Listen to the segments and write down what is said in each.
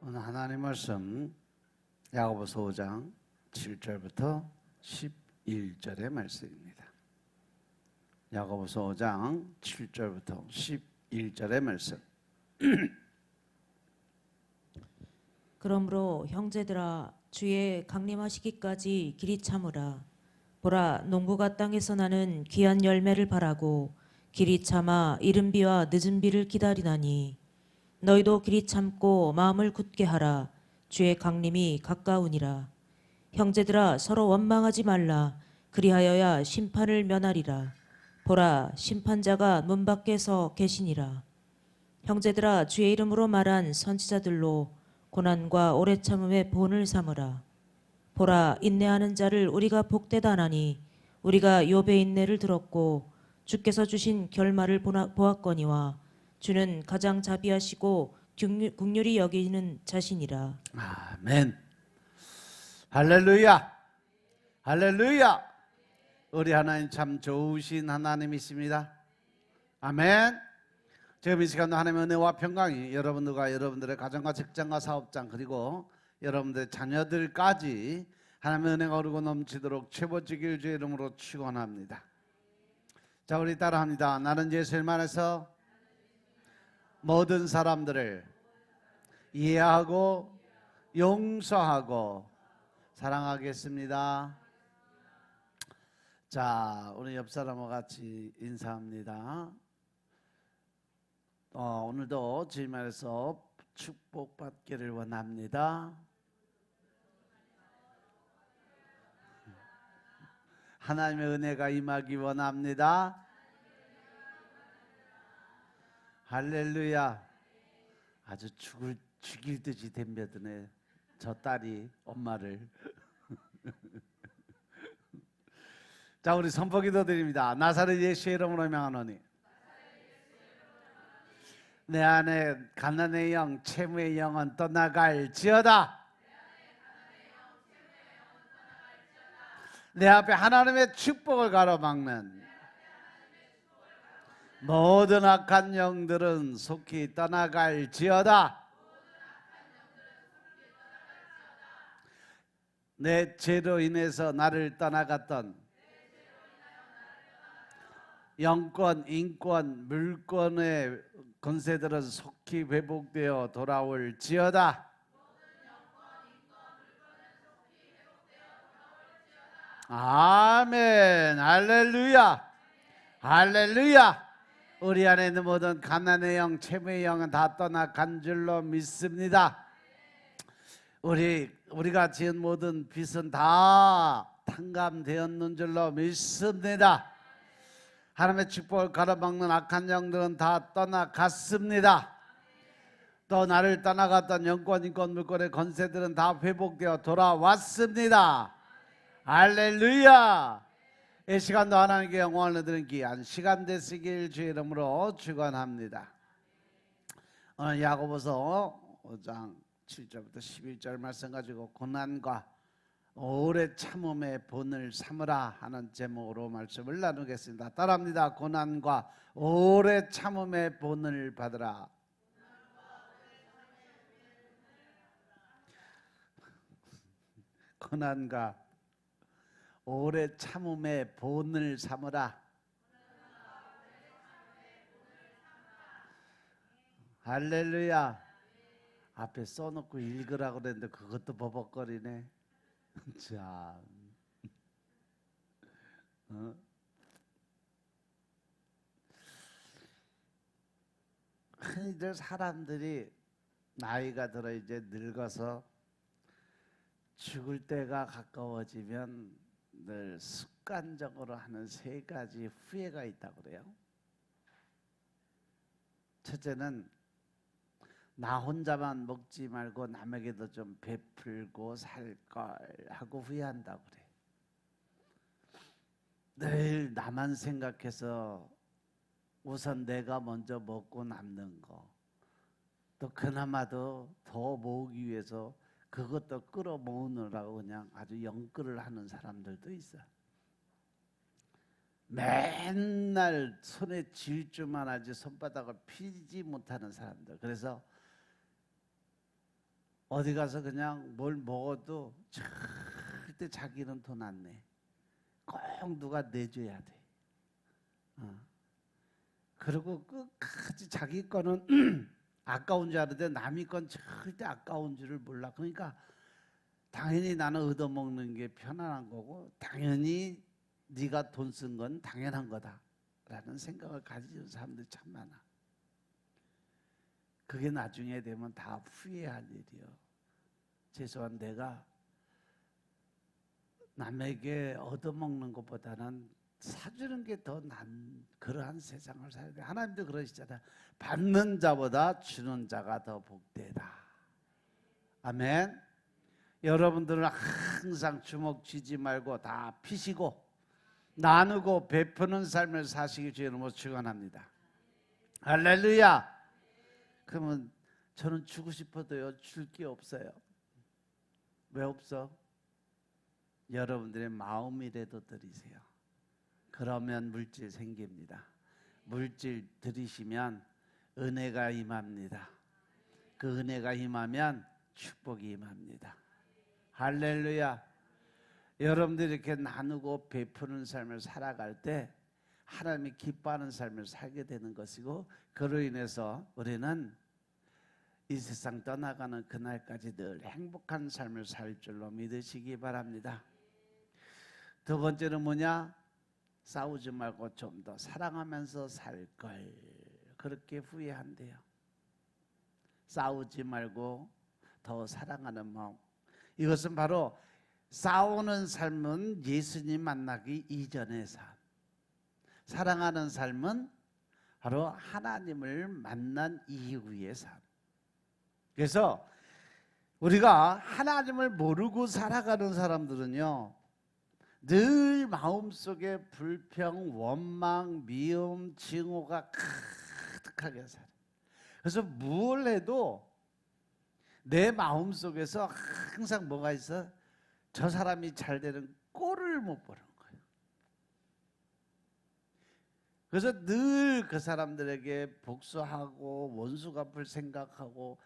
오늘 하나님 말씀 야고보서 5장 7절부터 11절의 말씀입니다. 야고보서 5장 7절부터 11절의 말씀. 그러므로 형제들아 주의 강림하시기까지 길이 참으라. 보라, 농부가 땅에서 나는 귀한 열매를 바라고 길이 참아 이른 비와 늦은 비를 기다리나니 너희도 길이 참고 마음을 굳게 하라. 주의 강림이 가까우니라. 형제들아 서로 원망하지 말라. 그리하여야 심판을 면하리라. 보라, 심판자가 문 밖에서 계시니라. 형제들아 주의 이름으로 말한 선지자들로 고난과 오래 참음의 본을 삼으라. 보라, 인내하는 자를 우리가 복되다 하나니 우리가 욥의 인내를 들었고 주께서 주신 결말을 보았거니와 주는 가장 자비하시고 긍휼히 여기는 자신이라. 아멘. 할렐루야. 할렐루야. 우리 하나님 참 좋으신 하나님이십니다. 아멘. 지금 이 시간도 하나님의 은혜와 평강이 여러분들과 여러분들의 가정과 직장과 사업장 그리고 여러분들의 자녀들까지 하나님의 은혜가 오르고 넘치도록 채워지길 주의 이름으로 축원합니다. 자, 우리 따라합니다. 나는 예수님 안에서 모든 사람들을 이해하고 용서하고 사랑하겠습니다. 자, 우리 옆 사람과 같이 인사합니다. 오늘도 주님 안에서 축복받기를 원합니다. 하나님의 은혜가 임하기 원합니다. 할렐루야. 아주 죽일 듯이 덤벼드네 저 딸이 엄마를. 자, 우리 선포기도 드립니다. 나사렛 예수의 이름으로 명하노니 내 안에 가난의 영, 채무의 영은 떠나갈지어다. 내 앞에 하나님의 축복을 가로막는 모든 악한 영들은 속히 떠나갈지어다. 내 죄로 인해서 나를 떠나갔던 영권, 인권, 물권의 권세들은 속히 회복되어 돌아올지어다. 아멘. 할렐루야. 할렐루야. 우리 안에 있는 모든 가난의 영, 채무의 영은 다 떠나간 줄로 믿습니다. 우리가 지은 모든 빚은 다 탕감되었는 줄로 믿습니다. 하나님의 축복을 가로막는 악한 영들은 다 떠나갔습니다. 또 나를 떠나갔던 영권, 인권, 물권의 권세들은 다 회복되어 돌아왔습니다. 할렐루야. 이 시간도 하나님께 영광을 드리는 귀한 시간 되시길 주의 이름으로 축원합니다. 오늘 야고보서 5장 7절부터 11절 말씀 가지고 고난과 오래 참음의 본을 삼으라 하는 제목으로 말씀을 나누겠습니다. 따라합니다. 고난과 오래 참음의 본을 받으라. 고난과 오래 참음의 본을 삼으라. 할렐루야. 앞에 써놓고 읽으라고 그랬는데 그것도 버벅거리네. 참. 흔히들 사람들이 나이가 들어 이제 늙어서 죽을 때가 가까워지면 늘 습관적으로 하는 세 가지 후회가 있다고 그래요. 첫째는 나 혼자만 먹지 말고 남에게도 좀 베풀고 살 걸 하고 후회한다고 그래. 늘 나만 생각해서 우선 내가 먼저 먹고 남는 거, 또 그나마도 더 모으기 위해서 그것도 끌어모으느라고 그냥 아주 영끌을 하는 사람들도 있어. 맨날 손에 쥘 줄만 하지 손바닥을 피지 못하는 사람들. 그래서 어디 가서 그냥 뭘 먹어도 절대 자기는 돈 안 내. 꼭 누가 내줘야 돼. 그리고 끝까지 자기 거는 아까운 줄 아는데 남의 건 절대 아까운 줄을 몰라. 그러니까 당연히 나는 얻어먹는 게 편안한 거고 당연히 네가 돈 쓴 건 당연한 거다라는 생각을 가지는 사람들이 참 많아. 그게 나중에 되면 다 후회할 일이요. 최소한 내가 남에게 얻어먹는 것보다는 사주는 게 더 난 그러한 세상을 살아야 돼. 하나님도 그러시잖아요. 받는 자보다 주는 자가 더 복되다. 아멘. 여러분들은 항상 주먹 쥐지 말고 다 피시고 나누고 베푸는 삶을 사시기 주님으로 축원합니다. 할렐루야. 그러면 저는 주고 싶어도요 줄 게 없어요. 왜 없어? 여러분들의 마음이라도 드리세요. 그러면 물질 생깁니다. 물질 드리시면 은혜가 임합니다. 그 은혜가 임하면 축복이 임합니다. 할렐루야. 여러분들이 이렇게 나누고 베푸는 삶을 살아갈 때 하나님이 기뻐하는 삶을 살게 되는 것이고 그로 인해서 우리는 이 세상 떠나가는 그날까지 늘 행복한 삶을 살 줄로 믿으시기 바랍니다. 두 번째는 뭐냐? 싸우지 말고 좀 더 사랑하면서 살 걸. 그렇게 후회한대요. 싸우지 말고 더 사랑하는 마음. 이것은 바로 싸우는 삶은 예수님 만나기 이전의 삶. 사랑하는 삶은 바로 하나님을 만난 이후의 삶. 그래서 우리가 하나님을 모르고 살아가는 사람들은요 늘 마음속에 불평, 원망, 미움, 증오가 가득하게 살아요. 그래서 뭘 해도 내 마음속에서 항상 뭐가 있어? 저 사람이 잘 되는 꼴을 못 보는 거예요. 그래서 늘 그 사람들에게 복수하고 원수 갚을 생각하고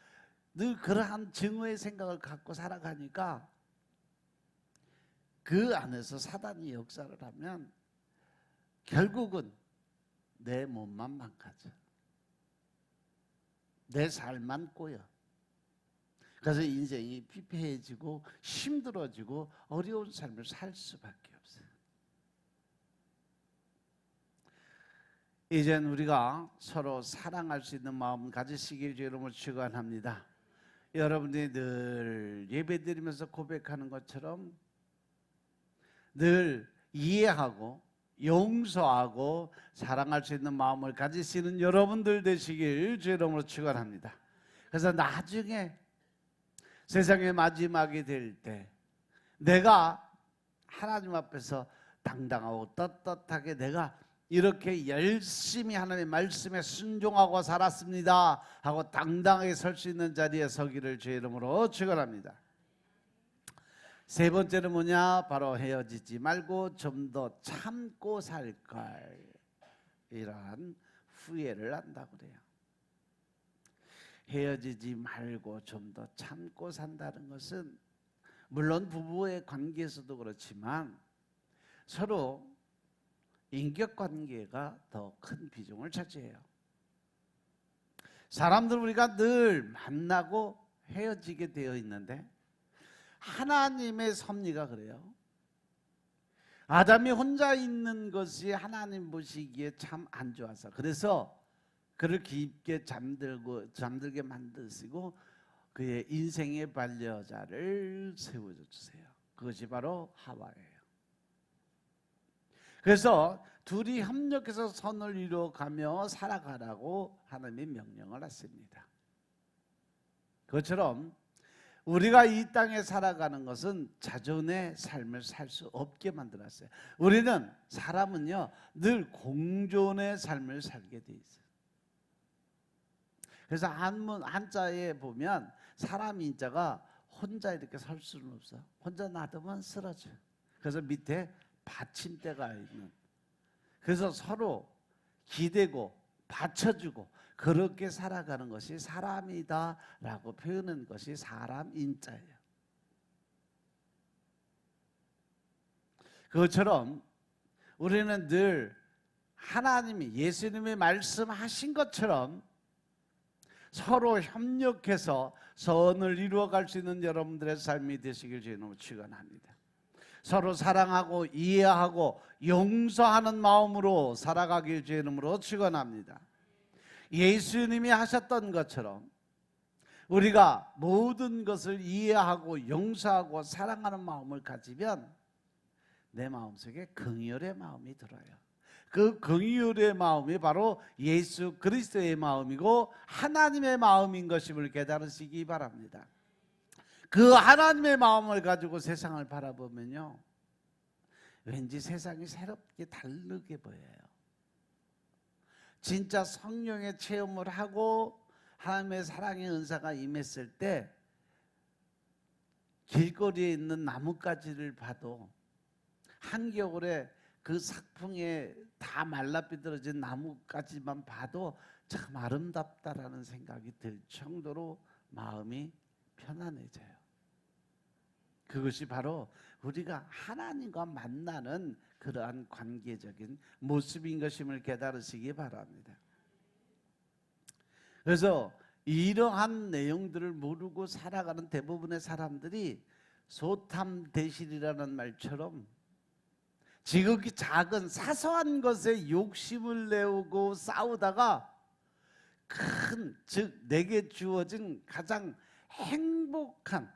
늘 그러한 증오의 생각을 갖고 살아가니까 그 안에서 사단이 역사를 하면 결국은 내 몸만 망가져. 내 삶만 꼬여. 그래서 인생이 피폐해지고 힘들어지고 어려운 삶을 살 수밖에 없어요. 이젠 우리가 서로 사랑할 수 있는 마음 가지시길 주님으로 축원합니다. 여러분들이 늘 예배드리면서 고백하는 것처럼 늘 이해하고 용서하고 사랑할 수 있는 마음을 가지시는 여러분들 되시길 주의 이름으로 축원합니다. 그래서 나중에 세상의 마지막이 될 때 내가 하나님 앞에서 당당하고 떳떳하게 내가 이렇게 열심히 하나님의 말씀에 순종하고 살았습니다 하고 당당하게 설 수 있는 자리에 서기를 주의 이름으로 축원합니다. 세 번째는 뭐냐? 바로 헤어지지 말고 좀 더 참고 살걸. 이러한 후회를 한다고 그래요. 헤어지지 말고 좀 더 참고 산다는 것은 물론 부부의 관계에서도 그렇지만 서로 인격관계가 더 큰 비중을 차지해요. 사람들 우리가 늘 만나고 헤어지게 되어 있는데 하나님의 섭리가 그래요. 아담이 혼자 있는 것이 하나님 보시기에 참 안 좋아서 그래서 그를 깊게 잠들게 만드시고 그의 인생의 반려자를 세워주세요. 그것이 바로 하와예요. 그래서 둘이 협력해서 선을 이루어가며 살아가라고 하나님이 명령을 했습니다. 그것처럼 우리가 이 땅에 살아가는 것은 자존의 삶을 살 수 없게 만들었어요. 우리는 사람은요 늘 공존의 삶을 살게 돼 있어요. 그래서 한자에 보면 사람 인자가 혼자 이렇게 설 수는 없어. 혼자 놔두면 쓰러져요. 그래서 밑에 받침대가 있는. 그래서 서로 기대고 받쳐주고 그렇게 살아가는 것이 사람이다라고 표현하는 것이 사람 인자예요. 그것처럼 우리는 늘 하나님이 예수님이 말씀하신 것처럼 서로 협력해서 선을 이루어갈 수 있는 여러분들의 삶이 되시길 주님으로 축원합니다. 서로 사랑하고 이해하고 용서하는 마음으로 살아가길 주의 이름으로 축원합니다. 예수님이 하셨던 것처럼 우리가 모든 것을 이해하고 용서하고 사랑하는 마음을 가지면 내 마음속에 긍휼의 마음이 들어요. 그 긍휼의 마음이 바로 예수 그리스도의 마음이고 하나님의 마음인 것임을 깨달으시기 바랍니다. 그 하나님의 마음을 가지고 세상을 바라보면요, 왠지 세상이 새롭게 다르게 보여요. 진짜 성령의 체험을 하고 하나님의 사랑의 은사가 임했을 때 길거리에 있는 나뭇가지를 봐도 한겨울에 그 삭풍에 다 말라 삐뚤어진 나뭇가지만 봐도 참 아름답다라는 생각이 들 정도로 마음이 편안해져요. 그것이 바로 우리가 하나님과 만나는 그러한 관계적인 모습인 것임을 깨달으시기 바랍니다. 그래서 이러한 내용들을 모르고 살아가는 대부분의 사람들이 소탐대실이라는 말처럼 지극히 작은 사소한 것에 욕심을 내고 싸우다가 큰, 즉 내게 주어진 가장 행복한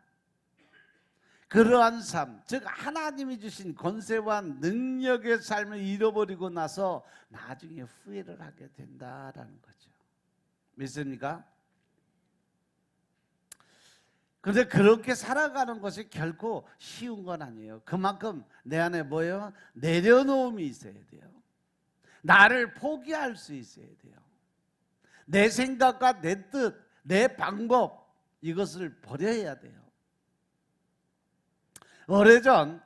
그러한 삶, 즉 하나님이 주신 권세와 능력의 삶을 잃어버리고 나서 나중에 후회를 하게 된다라는 거죠. 믿습니까? 그런데 그렇게 살아가는 것이 결코 쉬운 건 아니에요. 그만큼 내 안에 뭐예요? 내려놓음이 있어야 돼요. 나를 포기할 수 있어야 돼요. 내 생각과 내 뜻, 내 방법, 이것을 버려야 돼요. 오래전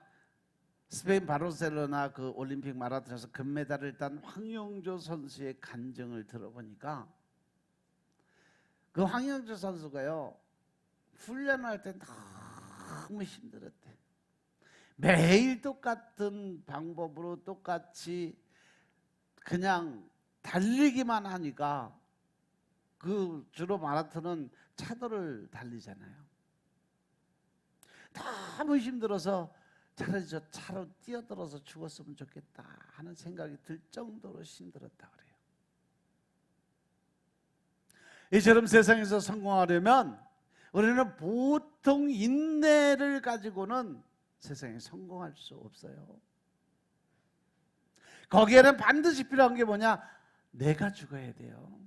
스페인 바르셀로나 그 올림픽 마라톤에서 금메달을 딴 황영조 선수의 간증을 들어보니까 그 황영조 선수가요, 훈련할 때 너무 힘들었대. 매일 똑같은 방법으로 똑같이 그냥 달리기만 하니까, 그 주로 마라톤은 차도를 달리잖아요. 너무 힘들어서 차라리 저 차로 뛰어들어서 죽었으면 좋겠다 하는 생각이 들 정도로 힘들었다 그래요. 이처럼 세상에서 성공하려면 우리는 보통 인내를 가지고는 세상에 성공할 수 없어요. 거기에는 반드시 필요한 게 뭐냐? 내가 죽어야 돼요.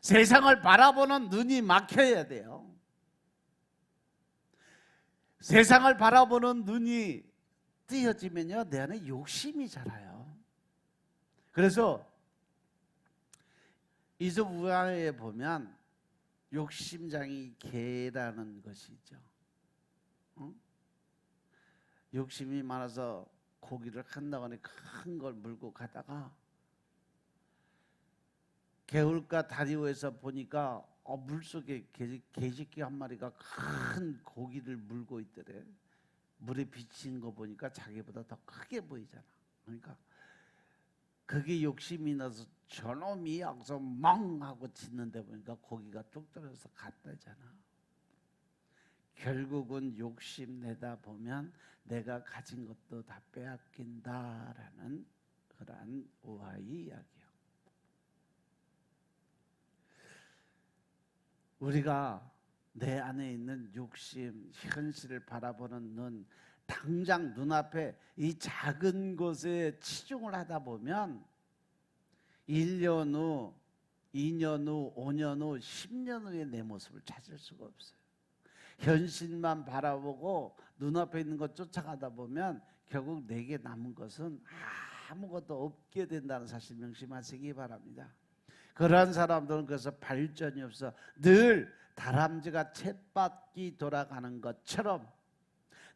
세상을 바라보는 눈이 막혀야 돼요. 세상을 바라보는 눈이 뜨여지면요, 내 안에 욕심이 자라요. 그래서 이솝 우화에 보면 욕심장이 개라는 것이 있죠. 욕심이 많아서 고기를 한다거니 큰 걸 물고 가다가 개울가 다리 위에서 보니까 물속에 개새끼 한 마리가 큰 고기를 물고 있더래. 물에 비친 거 보니까 자기보다 더 크게 보이잖아. 그러니까 그게 욕심이 나서 저놈이 여기서 멍 하고 짖는데 보니까 고기가 뚝 떨어져서 갔다잖아. 결국은 욕심 내다 보면 내가 가진 것도 다 빼앗긴다라는 그러한 우화의 이야기예요. 우리가 내 안에 있는 욕심, 현실을 바라보는 눈, 당장 눈앞에 이 작은 것에 치중을 하다 보면 1년 후, 2년 후, 5년 후, 10년 후에 내 모습을 찾을 수가 없어요. 현실만 바라보고 눈앞에 있는 것 쫓아가다 보면 결국 내게 남은 것은 아무것도 없게 된다는 사실 명심하시기 바랍니다. 그러한 사람들은 그래서 발전이 없어 늘 다람쥐가 쳇바퀴 돌아가는 것처럼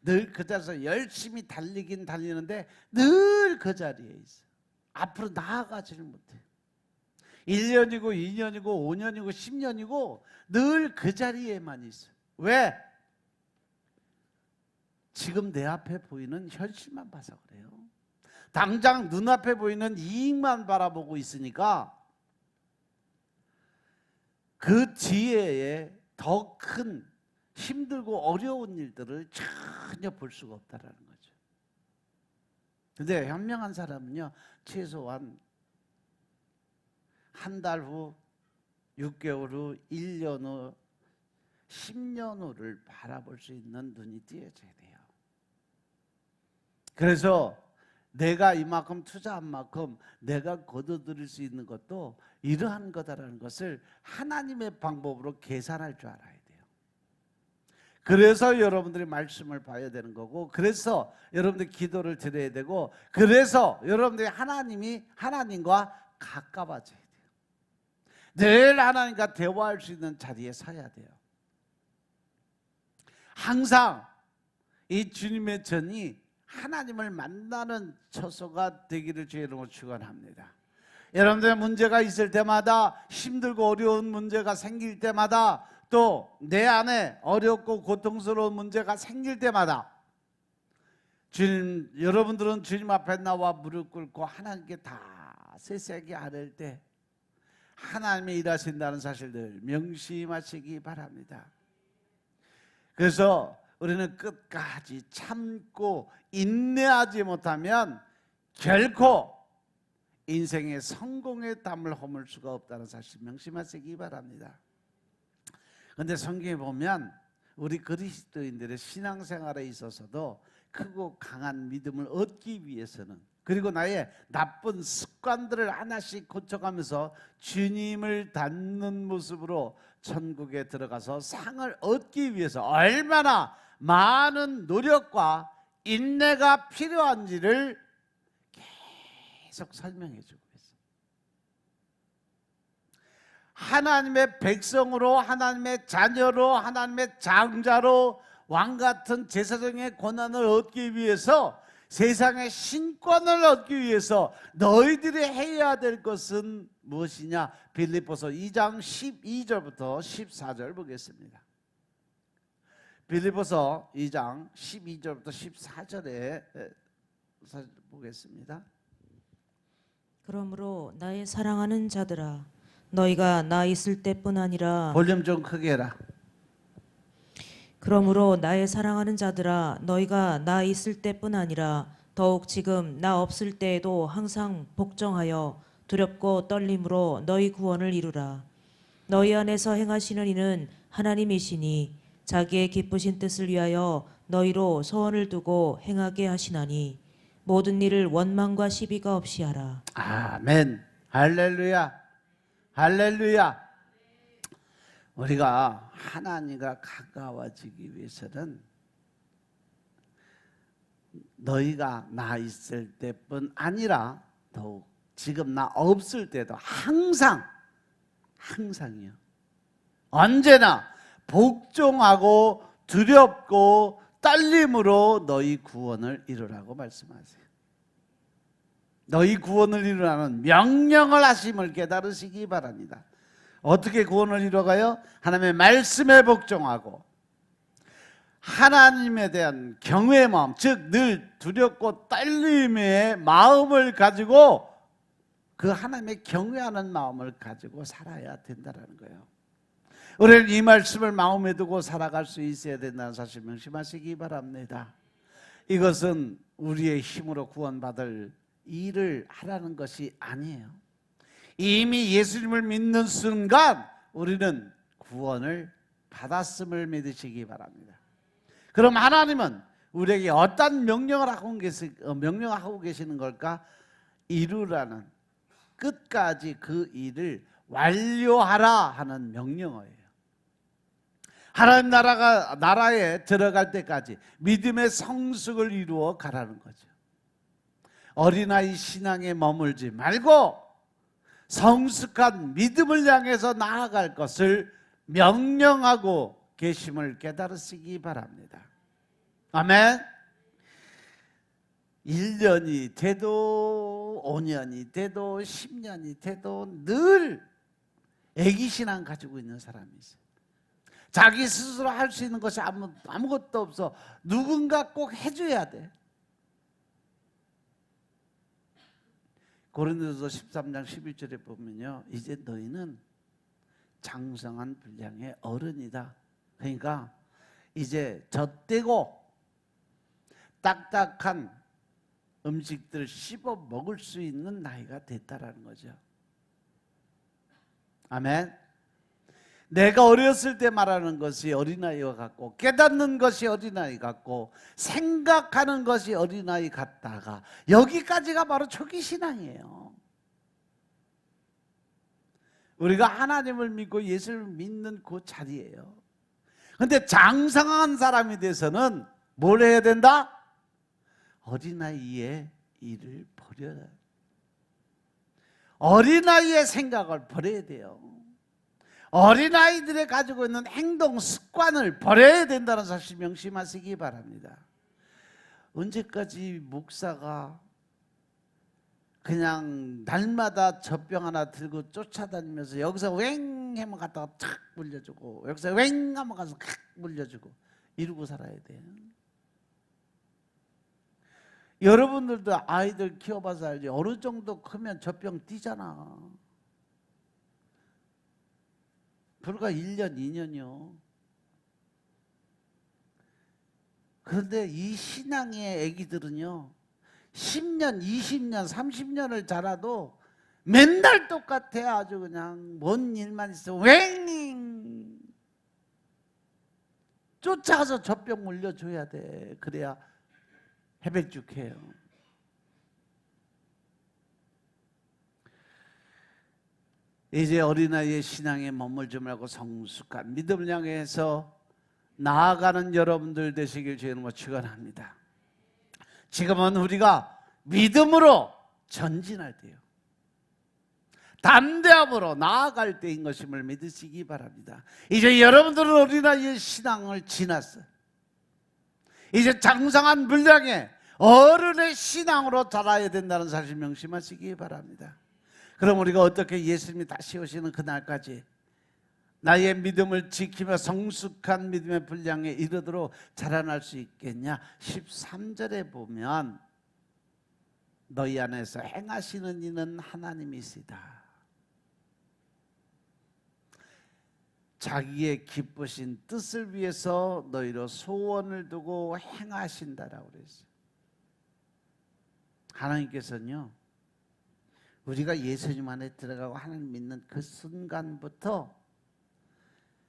늘 그 자리에서 열심히 달리긴 달리는데 늘 그 자리에 있어. 앞으로 나아가지를 못해. 1년이고 2년이고 5년이고 10년이고 늘 그 자리에만 있어. 왜? 지금 내 앞에 보이는 현실만 봐서 그래요. 당장 눈앞에 보이는 이익만 바라보고 있으니까 그 뒤에 더 큰 힘들고 어려운 일들을 전혀 볼 수가 없다라는 거죠. 근데 현명한 사람은요, 최소한 한 달 후, 6개월 후, 1년 후, 10년 후를 바라볼 수 있는 눈이 띄어져야 돼요. 그래서 내가 이만큼 투자한 만큼 내가 거둬들일 수 있는 것도 이러한 거다라는 것을 하나님의 방법으로 계산할 줄 알아야 돼요. 그래서 여러분들이 말씀을 봐야 되는 거고, 그래서 여러분들이 기도를 드려야 되고, 그래서 여러분들이 하나님과 가까워져야 돼요. 늘 하나님과 대화할 수 있는 자리에 서야 돼요. 항상 이 주님의 전이 하나님을 만나는 처소가 되기를 주의 이름으로 축원합니다. 여러분들의 문제가 있을 때마다, 힘들고 어려운 문제가 생길 때마다, 또 내 안에 어렵고 고통스러운 문제가 생길 때마다 주님, 여러분들은 주님 앞에 나와 무릎 꿇고 하나님께 다 세세하게 아뢰을 때 하나님이 일하신다는 사실들 명심하시기 바랍니다. 그래서 우리는 끝까지 참고 인내하지 못하면 결코 인생의 성공의 담을 허물 수가 없다는 사실 명심하시기 바랍니다. 그런데 성경에 보면 우리 그리스도인들의 신앙생활에 있어서도 크고 강한 믿음을 얻기 위해서는, 그리고 나의 나쁜 습관들을 하나씩 고쳐가면서 주님을 닮는 모습으로 천국에 들어가서 상을 얻기 위해서 얼마나 많은 노력과 인내가 필요한지를 계속 설명해 주고 있어요. 하나님의 백성으로, 하나님의 자녀로, 하나님의 장자로 왕같은 제사장의 권한을 얻기 위해서, 세상의 신권을 얻기 위해서 너희들이 해야 될 것은 무엇이냐? 빌립보서 2장 12절부터 14절 보겠습니다. 빌립보서 2장 12절부터 14절에 보겠습니다. 그러므로 나의 사랑하는 자들아, 너희가 나 있을 때뿐 아니라 볼륨 좀 크게 해라. 그러므로 나의 사랑하는 자들아, 너희가 나 있을 때뿐 아니라 더욱 지금 나 없을 때에도 항상 복종하여 두렵고 떨림으로 너희 구원을 이루라. 너희 안에서 행하시는 이는 하나님이시니 자기의 기쁘신 뜻을 위하여 너희로 소원을 두고 행하게 하시나니 모든 일을 원망과 시비가 없이 하라. 아멘. 할렐루야. 할렐루야. 우리가 하나님과 가까워지기 위해서는 너희가 나 있을 때뿐 아니라 더욱 지금 나 없을 때도 항상이요, 언제나 복종하고 두렵고 떨림으로 너희 구원을 이루라고 말씀하세요. 너희 구원을 이루라는 명령을 하심을 깨달으시기 바랍니다. 어떻게 구원을 이뤄가요? 하나님의 말씀에 복종하고 하나님에 대한 경외의 마음, 즉 늘 두렵고 떨림의 마음을 가지고, 그 하나님의 경외하는 마음을 가지고 살아야 된다는 거예요. 우리는 이 말씀을 마음에 두고 살아갈 수 있어야 된다는 사실 명심하시기 바랍니다. 이것은 우리의 힘으로 구원받을 일을 하라는 것이 아니에요. 이미 예수님을 믿는 순간 우리는 구원을 받았음을 믿으시기 바랍니다. 그럼 하나님은 우리에게 어떤 명령을 하고 계시는 걸까? 이루라는, 끝까지 그 일을 완료하라 하는 명령어예요. 하나님 나라에 들어갈 때까지 믿음의 성숙을 이루어 가라는 거죠. 어린아이 신앙에 머물지 말고 성숙한 믿음을 향해서 나아갈 것을 명령하고 계심을 깨달으시기 바랍니다. 아멘. 1년이 돼도 5년이 돼도 10년이 돼도 늘 애기신앙 가지고 있는 사람이 있어요. 자기 스스로 할 수 있는 것이 아무것도 없어. 누군가 꼭 해줘야 돼. 고린도서 13장 11절에 보면요, 이제 너희는 장성한 분량의 어른이다. 그러니까 이제 젖되고 딱딱한 음식들을 씹어 먹을 수 있는 나이가 됐다라는 거죠. 아멘. 내가 어렸을 때 말하는 것이 어린아이와 같고, 깨닫는 것이 어린아이 같고, 생각하는 것이 어린아이 같다가 여기까지가 바로 초기 신앙이에요. 우리가 하나님을 믿고 예수를 믿는 그 자리예요. 그런데 장성한 사람이 돼서는 뭘 해야 된다? 어린아이의 일을 버려야 돼요. 어린아이의 생각을 버려야 돼요. 어린아이들이 가지고 있는 행동 습관을 버려야 된다는 사실 명심하시기 바랍니다. 언제까지 목사가 그냥 날마다 젖병 하나 들고 쫓아다니면서 여기서 웽 하면 갔다가 탁 물려주고, 여기서 웽 하면 가서 탁 물려주고 이러고 살아야 돼요. 여러분들도 아이들 키워봐서 알지, 어느 정도 크면 젖병 띄잖아. 불과 1년, 2년이요. 그런데 이 신앙의 애기들은요, 10년, 20년, 30년을 자라도 맨날 똑같아. 아주 그냥 뭔 일만 있어 웽 쫓아가서 젖병 물려줘야 돼. 그래야 해백죽해요. 이제 어린아이의 신앙에 머물지 말고 성숙한 믿음을 향해서 나아가는 여러분들 되시길 주님으로 축원합니다. 지금은 우리가 믿음으로 전진할 때요, 담대함으로 나아갈 때인 것임을 믿으시기 바랍니다. 이제 여러분들은 어린아이의 신앙을 지났어요. 이제 장성한 분량의 어른의 신앙으로 자라야 된다는 사실 명심하시기 바랍니다. 그럼 우리가 어떻게 예수님이 다시 오시는 그날까지 나의 믿음을 지키며 성숙한 믿음의 분량에 이르도록 자라날 수 있겠냐? 13절에 보면 너희 안에서 행하시는 이는 하나님이시다. 자기의 기쁘신 뜻을 위해서 너희로 소원을 두고 행하신다라고 그랬어요. 하나님께서는요, 우리가 예수님 안에 들어가고 하나님 믿는 그 순간부터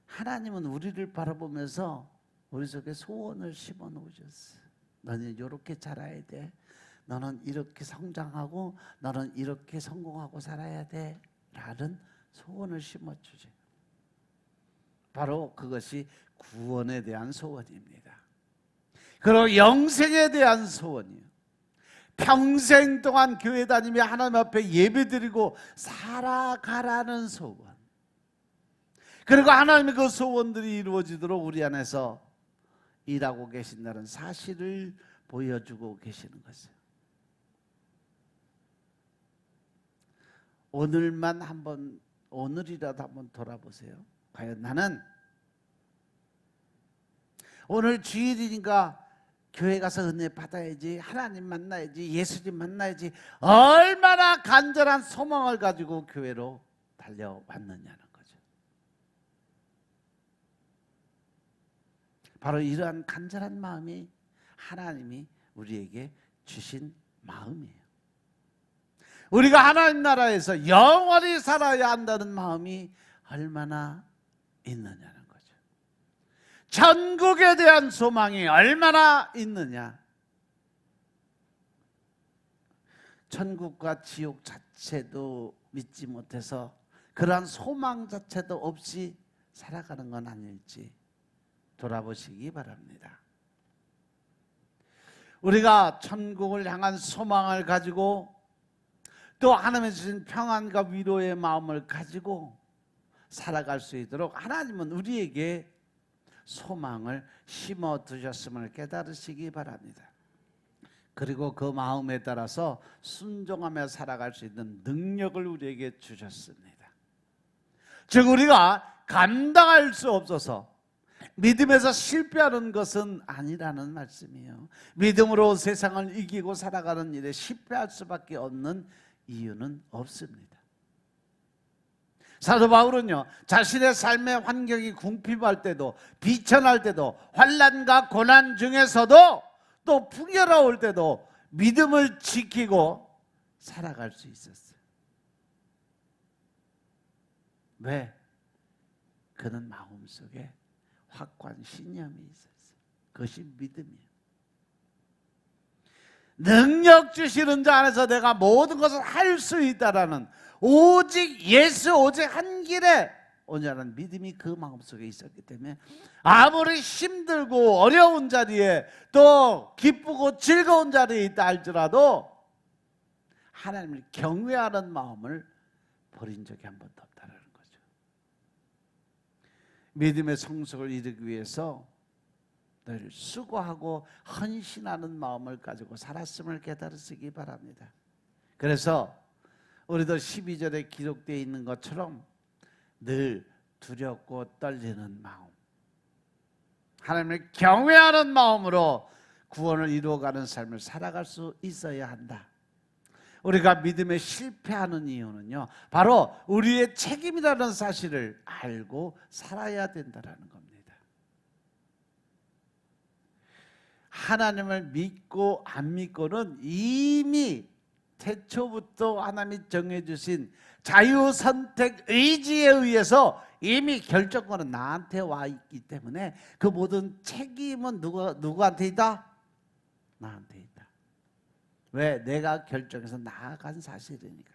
하나님은 우리를 바라보면서 우리 속에 소원을 심어 놓으셨어요. 너는 이렇게 자라야 돼. 너는 이렇게 성장하고 너는 이렇게 성공하고 살아야 돼. 라는 소원을 심어주죠. 바로 그것이 구원에 대한 소원입니다. 그리고 영생에 대한 소원이에요. 평생 동안 교회 다니며 하나님 앞에 예배드리고 살아가라는 소원. 그리고 하나님의 그 소원들이 이루어지도록 우리 안에서 일하고 계신다는 사실을 보여주고 계시는 것이에요. 오늘만 한번, 오늘이라도 한번 돌아보세요. 과연 나는 오늘 주일이니까 교회 가서 은혜 받아야지, 하나님 만나야지, 예수님 만나야지, 얼마나 간절한 소망을 가지고 교회로 달려왔느냐는 거죠. 바로 이러한 간절한 마음이 하나님이 우리에게 주신 마음이에요. 우리가 하나님 나라에서 영원히 살아야 한다는 마음이 얼마나 있느냐는 거죠. 천국에 대한 소망이 얼마나 있느냐. 천국과 지옥 자체도 믿지 못해서 그러한 소망 자체도 없이 살아가는 건 아닐지 돌아보시기 바랍니다. 우리가 천국을 향한 소망을 가지고 또 하나님의 주신 평안과 위로의 마음을 가지고 살아갈 수 있도록 하나님은 우리에게 소망을 심어 두셨음을 깨달으시기 바랍니다. 그리고 그 마음에 따라서 순종하며 살아갈 수 있는 능력을 우리에게 주셨습니다. 즉 우리가 감당할 수 없어서 믿음에서 실패하는 것은 아니라는 말씀이에요. 믿음으로 세상을 이기고 살아가는 일에 실패할 수밖에 없는 이유는 없습니다. 사도 바울은요, 자신의 삶의 환경이 궁핍할 때도, 비천할 때도, 환난과 고난 중에서도, 또 풍요로울 때도 믿음을 지키고 살아갈 수 있었어요. 왜? 그는 마음속에 확고한 신념이 있었어요. 그것이 믿음이에요. 능력 주시는 자 안에서 내가 모든 것을 할 수 있다라는, 오직 예수, 오직 한 길에 오냐는 믿음이 그 마음속에 있었기 때문에 아무리 힘들고 어려운 자리에, 또 기쁘고 즐거운 자리에 있다 할지라도 하나님을 경외하는 마음을 버린 적이 한 번도 없다는 거죠. 믿음의 성숙을 이루기 위해서 늘 수고하고 헌신하는 마음을 가지고 살았음을 깨달으시기 바랍니다. 그래서 우리도 12절에 기록되어 있는 것처럼 늘 두렵고 떨리는 마음, 하나님을 경외하는 마음으로 구원을 이루어가는 삶을 살아갈 수 있어야 한다. 우리가 믿음에 실패하는 이유는요, 바로 우리의 책임이라는 사실을 알고 살아야 된다는 겁니다. 하나님을 믿고 안 믿고는 이미 태초부터 하나님이 정해주신 자유선택 의지에 의해서 이미 결정권은 나한테 와 있기 때문에 그 모든 책임은 누구한테 있다? 나한테 있다. 왜? 내가 결정해서 나아간 사실이니까.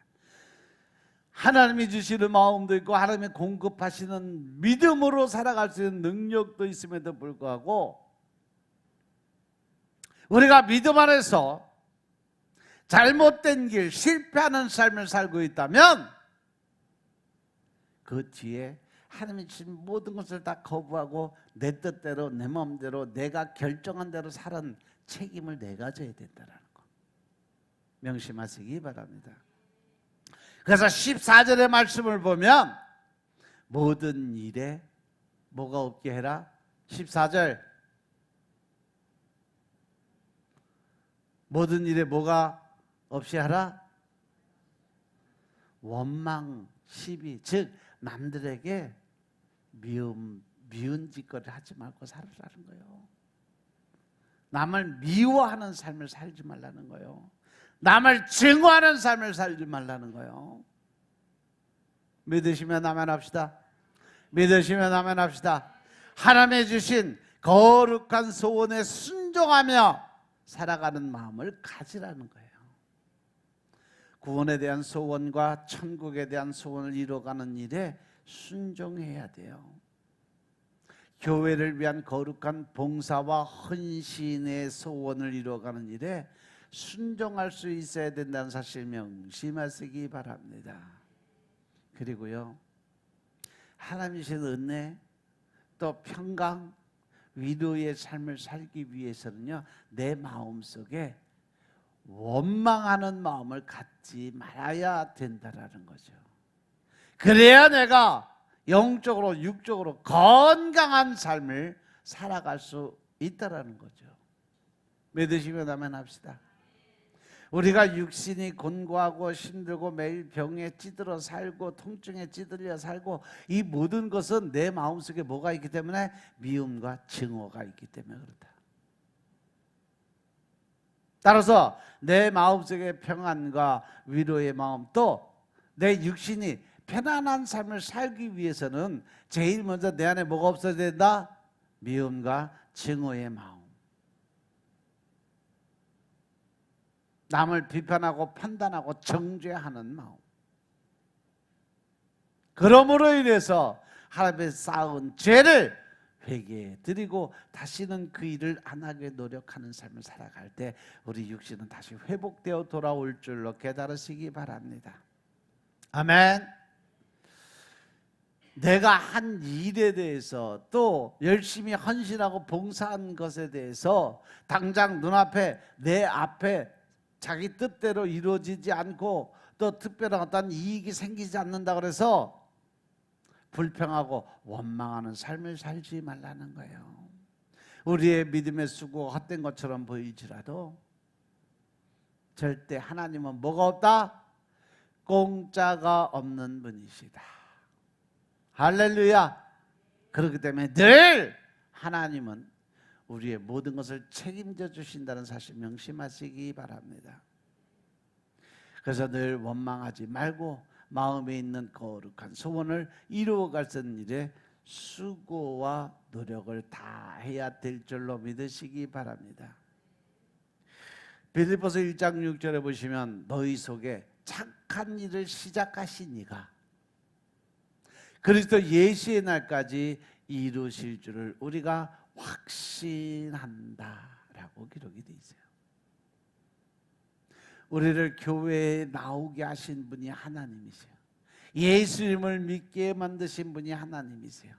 하나님이 주시는 마음도 있고 하나님이 공급하시는 믿음으로 살아갈 수 있는 능력도 있음에도 불구하고 우리가 믿음 안에서 잘못된 길, 실패하는 삶을 살고 있다면 그 뒤에 하나님이 주신 모든 것을 다 거부하고 내 뜻대로, 내 마음대로, 내가 결정한 대로 사는 책임을 내가 져야 된다는 거 명심하시기 바랍니다. 그래서 14절의 말씀을 보면 모든 일에 뭐가 없게 해라? 14절 모든 일에 뭐가 없이 하라? 원망, 시비, 즉 남들에게 미운 짓거리를 하지 말고 살으라는 거예요. 남을 미워하는 삶을 살지 말라는 거예요. 남을 증오하는 삶을 살지 말라는 거예요. 믿으시면 아멘 합시다. 믿으시면 아멘 합시다. 하나님의 주신 거룩한 소원에 순종하며 살아가는 마음을 가지라는 거예요. 구원에 대한 소원과 천국에 대한 소원을 이루어가는 일에 순종해야 돼요. 교회를 위한 거룩한 봉사와 헌신의 소원을 이루어가는 일에 순종할 수 있어야 된다는 사실 명심하시기 바랍니다. 그리고요, 하나님이 주신 은혜, 또 평강, 위로의 삶을 살기 위해서는요, 내 마음속에 원망하는 마음을 갖지 말아야 된다라는 거죠. 그래야 내가 영적으로 육적으로 건강한 삶을 살아갈 수 있다라는 거죠. 믿으시면 아멘 합시다. 우리가 육신이 곤고하고 힘들고 매일 병에 찌들어 살고 통증에 찌들려 살고, 이 모든 것은 내 마음속에 뭐가 있기 때문에? 미움과 증오가 있기 때문에 그렇다. 따라서 내 마음속에 평안과 위로의 마음, 또 내 육신이 편안한 삶을 살기 위해서는 제일 먼저 내 안에 뭐가 없어야 된다? 미움과 증오의 마음. 남을 비판하고 판단하고 정죄하는 마음. 그러므로 인해서 하나님의 쌓은 죄를 회개해 드리고 다시는 그 일을 안 하게 노력하는 삶을 살아갈 때 우리 육신은 다시 회복되어 돌아올 줄로 깨달으시기 바랍니다. 아멘. 내가 한 일에 대해서 또 열심히 헌신하고 봉사한 것에 대해서 당장 눈앞에 내 앞에 자기 뜻대로 이루어지지 않고 또 특별한 어떤 이익이 생기지 않는다 그래서 불평하고 원망하는 삶을 살지 말라는 거예요. 우리의 믿음의 수고가 헛된 것처럼 보이지라도 절대 하나님은 뭐가 없다? 공짜가 없는 분이시다. 할렐루야. 그렇기 때문에 늘 하나님은 우리의 모든 것을 책임져 주신다는 사실 명심하시기 바랍니다. 그래서 늘 원망하지 말고 마음에 있는 거룩한 소원을 이루어갈 수 있는 일에 수고와 노력을 다 해야 될 줄로 믿으시기 바랍니다. 빌립보서 1장 6절에 보시면 너희 속에 착한 일을 시작하신 이가 그리스도 예수의 날까지 이루실 줄을 우리가 확신한다라고 기록이 되어 있어요. 우리를 교회에 나오게 하신 분이 하나님이세요. 예수님을 믿게 만드신 분이 하나님이세요.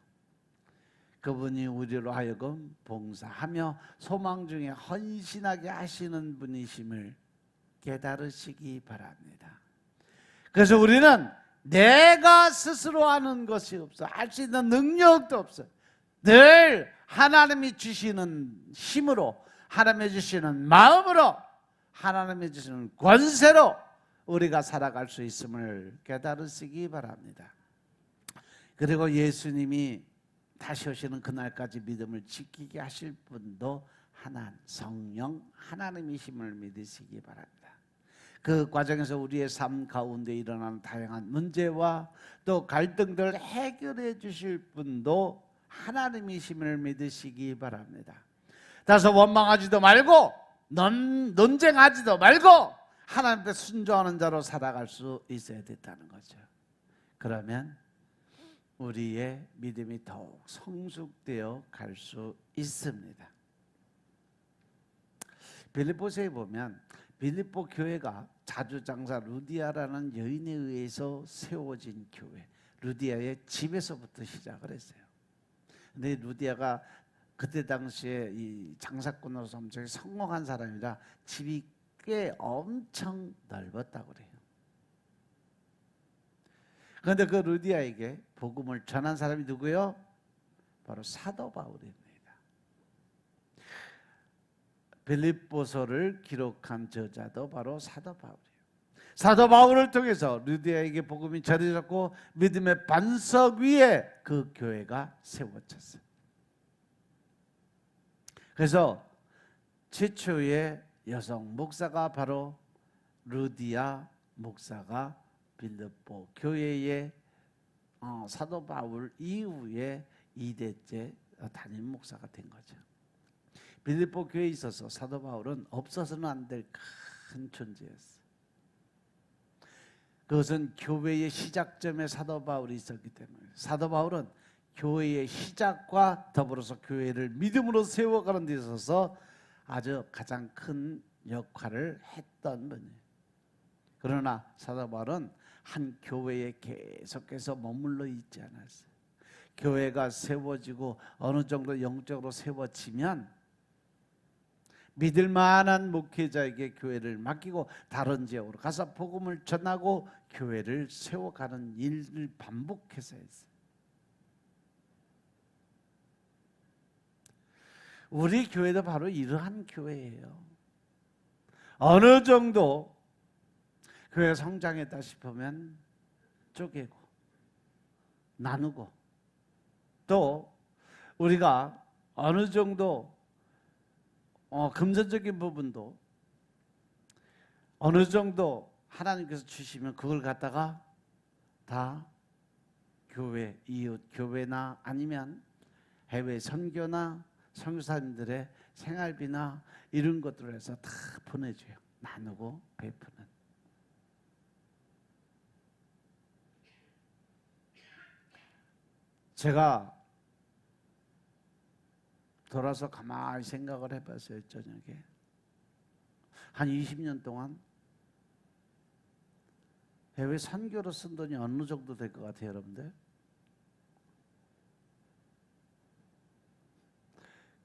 그분이 우리로 하여금 봉사하며 소망 중에 헌신하게 하시는 분이심을 깨달으시기 바랍니다. 그래서 우리는 내가 스스로 하는 것이 없어. 할 수 있는 능력도 없어. 늘 하나님이 주시는 힘으로, 하나님이 주시는 마음으로, 하나님이 주시는 권세로 우리가 살아갈 수 있음을 깨달으시기 바랍니다. 그리고 예수님이 다시 오시는 그날까지 믿음을 지키게 하실 분도 하나님, 성령 하나님이심을 믿으시기 바랍니다. 그 과정에서 우리의 삶 가운데 일어나는 다양한 문제와 또 갈등들을 해결해 주실 분도 하나님이심을 믿으시기 바랍니다. 따라서 원망하지도 말고 논쟁하지도 말고 하나님 앞에 순종하는 자로 살아갈 수 있어야 된다는 거죠. 그러면 우리의 믿음이 더욱 성숙되어 갈 수 있습니다. 빌립보서에 보면 빌립보 교회가 자주장사 루디아라는 여인에 의해서 세워진 교회, 루디아의 집에서부터 시작을 했어요. 근데 루디아가 그때 당시에 이 장사꾼으로서 엄청 성공한 사람이라 집이 꽤 엄청 넓었다고 그래요. 그런데 그 루디아에게 복음을 전한 사람이 누구요? 바로 사도 바울입니다. 빌립보서를 기록한 저자도 바로 사도 바울이에요. 사도 바울을 통해서 루디아에게 복음이 전해졌고 믿음의 반석 위에 그 교회가 세워졌어요. 그래서 최초의 여성 목사가 바로 루디아 목사가 빌립보 교회의 사도 바울 이후에 2대째 담임 목사가 된 거죠. 빌립보 교회에 있어서 사도 바울은 없어서는 안 될 큰 존재였어요. 그것은 교회의 시작점에 사도 바울이 있었기 때문에 사도 바울은 교회의 시작과 더불어서 교회를 믿음으로 세워가는 데 있어서 아주 가장 큰 역할을 했던 분이에요. 그러나 사도 바울은 한 교회에 계속해서 머물러 있지 않았어요. 교회가 세워지고 어느 정도 영적으로 세워지면 믿을 만한 목회자에게 교회를 맡기고 다른 지역으로 가서 복음을 전하고 교회를 세워가는 일을 반복해서 했어요. 우리 교회도 바로 이러한 교회예요. 어느 정도 교회가 성장했다 싶으면 쪼개고 나누고 또 우리가 어느 정도 금전적인 부분도 어느 정도 하나님께서 주시면 그걸 갖다가 다 교회, 이웃 교회나 아니면 해외 선교나 선교사님들의 생활비나 이런 것들을 해서 다 보내줘요. 나누고 베푸는. 제가 돌아서 가만히 생각을 해봤어요. 저녁에 한 20년 동안 해외 선교로 쓴 돈이 어느 정도 될 것 같아요, 여러분들?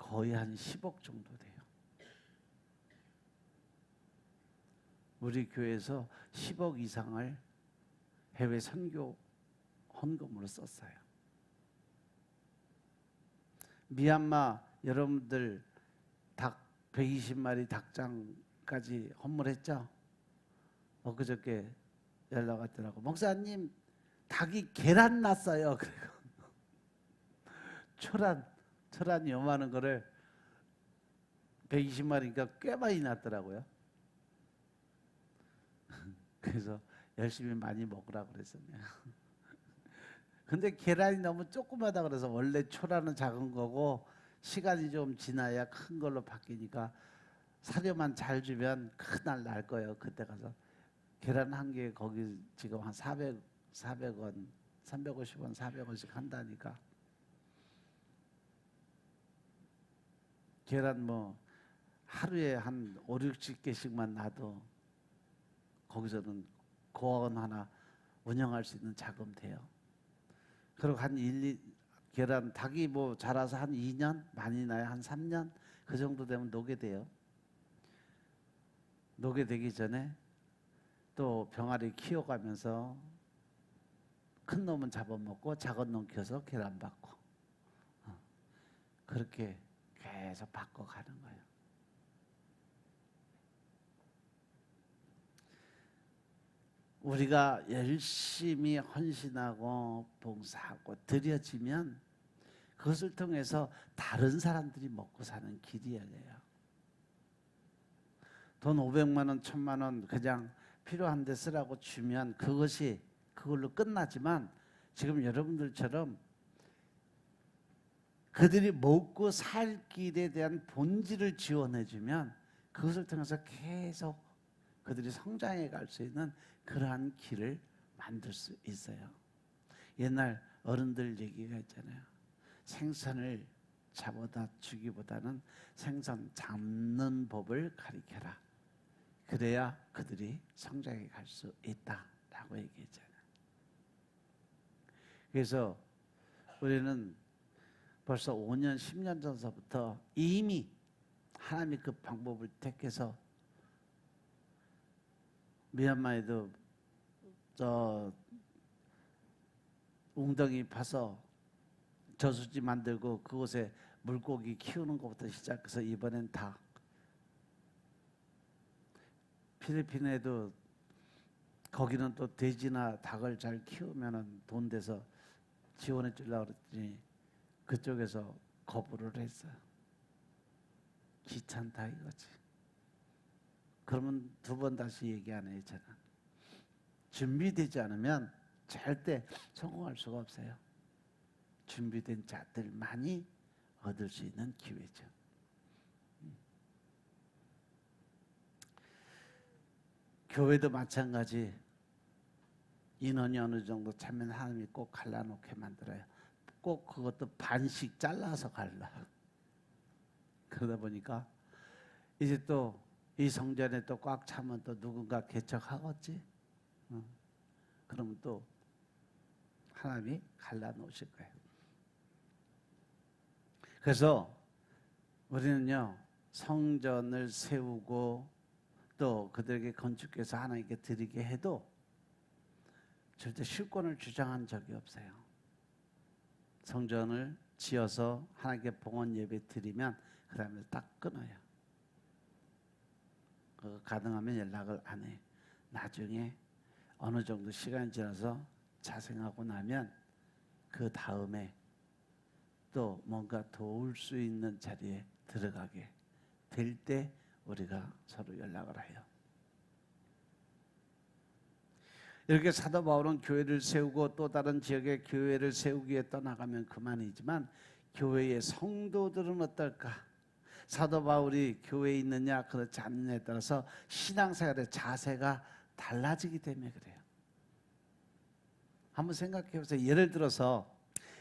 거의 한 10억 정도 돼요. 우리 교회에서 10억 이상을 해외 선교 헌금으로 썼어요. 미얀마 여러분들 닭 120마리 닭장까지 헌물했죠? 엊그저께 연락 왔더라고. 목사님, 닭이 계란 났어요. 그리고 초란 요만한 거를 120마리니까 꽤 많이 났더라고요. 그래서 열심히 많이 먹으라고 그랬어요. 근데 계란이 너무 조그마다 그래서 원래 초라는 작은 거고 시간이 좀 지나야 큰 걸로 바뀌니까 사료만 잘 주면 큰알 날 거예요. 그때 가서 계란 한 개 거기 지금 한 400원, 350원, 400원씩 한다니까. 계란 뭐 하루에 한 5, 60개씩만 놔도 거기서는 고아원 하나 운영할 수 있는 자금 돼요. 그리고 한 1, 계란 닭이 뭐 자라서 한 2년 많이 나요. 한 3년 그 정도 되면 노게 돼요. 노게 되기 전에 또 병아리 키워가면서 큰 놈은 잡아먹고 작은 놈 키워서 계란 받고 그렇게 계속 바꿔가는 거예요. 우리가 열심히 헌신하고 봉사하고 드려지면 그것을 통해서 다른 사람들이 먹고 사는 길이 열려요. 돈 500만 원, 1000만 원 그냥 필요한 데 쓰라고 주면 그것이 그걸로 끝나지만 지금 여러분들처럼 그들이 먹고 살 길에 대한 본질을 지원해 주면 그것을 통해서 계속 그들이 성장해 갈 수 있는 그러한 길을 만들 수 있어요. 옛날 어른들 얘기가 있잖아요. 생선을 잡아다 주기보다는 생선 잡는 법을 가르쳐라. 그래야 그들이 성장해 갈 수 있다라고 얘기했잖아요. 그래서 우리는 벌써 5년, 10년 전서부터 이미 하나님이 그 방법을 택해서 미얀마에도 저 웅덩이 파서 저수지 만들고 그곳에 물고기 키우는 것부터 시작해서 이번엔 닭. 필리핀에도 거기는 또 돼지나 닭을 잘 키우면은 돈 돼서 지원해 주려고 그랬더니 그쪽에서 거부를 했어요. 귀찮다 이거지. 그러면 두 번 다시 얘기 안 해요. 저는 준비되지 않으면 절대 성공할 수가 없어요. 준비된 자들만이 얻을 수 있는 기회죠. 교회도 마찬가지. 인원이 어느 정도 차면 하나님이 꼭 갈라놓게 만들어요. 꼭 그것도 반씩 잘라서 갈라. 그러다 보니까 이제 또 이 성전에 또 꽉 차면 또 누군가 개척하겠지. 그러면 또 하나님이 갈라놓으실 거예요. 그래서 우리는요 성전을 세우고 또 그들에게 건축해서 하나님께 드리게 해도 절대 실권을 주장한 적이 없어요. 성전을 지어서 하나님께 봉헌 예배 드리면 그 다음에 딱 끊어요. 가능하면 연락을 안 해. 나중에 어느 정도 시간이 지나서 자생하고 나면 그 다음에 또 뭔가 도울 수 있는 자리에 들어가게 될 때 우리가 서로 연락을 해요. 이렇게 사도 바울은 교회를 세우고 또 다른 지역의 교회를 세우기 위해 떠나가면 그만이지만 교회의 성도들은 어떨까? 사도 바울이 교회에 있느냐 그렇지 않느냐에 따라서 신앙생활의 자세가 달라지기 때문에 그래요. 한번 생각해 보세요. 예를 들어서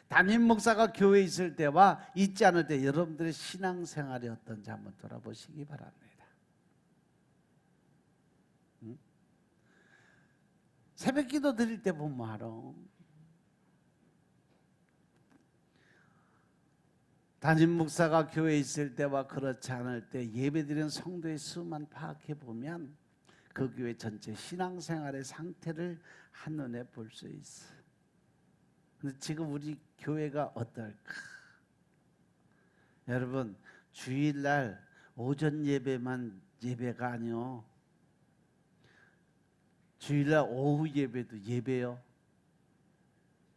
담임 목사가 교회에 있을 때와 있지 않을 때 여러분들의 신앙생활이 어떤지 한번 돌아보시기 바랍니다. 새벽 기도 드릴 때 보면, '뭐, '하러? '담임 목사가 교회에 있을 때와 있지 않을 때 여러분들의 신앙생활이 어떤지 한번 돌아보시기 바랍니다. 새벽 기도 드릴 때 보면, '하러? '담임 목사가 교회에 있을 때와 있지 않을 때 여러분들의 신앙생활이 어떤지 한번 돌아보시기 바랍니다. 새벽 기도 드릴 때 보면, '하러? '담임 목사가 교회에 있을 때와 있지 않을 때 여러분들의 신앙생활이 어떤지 한번 돌아보시기 바랍니다. 담임 목사가 교회에 있을 때와 그렇지 않을 때 예배드리는 성도의 수만 파악해 보면 그 교회 전체 신앙생활의 상태를 한눈에 볼 수 있어. 근데 지금 우리 교회가 어떨까? 여러분, 주일날 오전 예배만 예배가 아니요. 주일날 오후 예배도 예배요.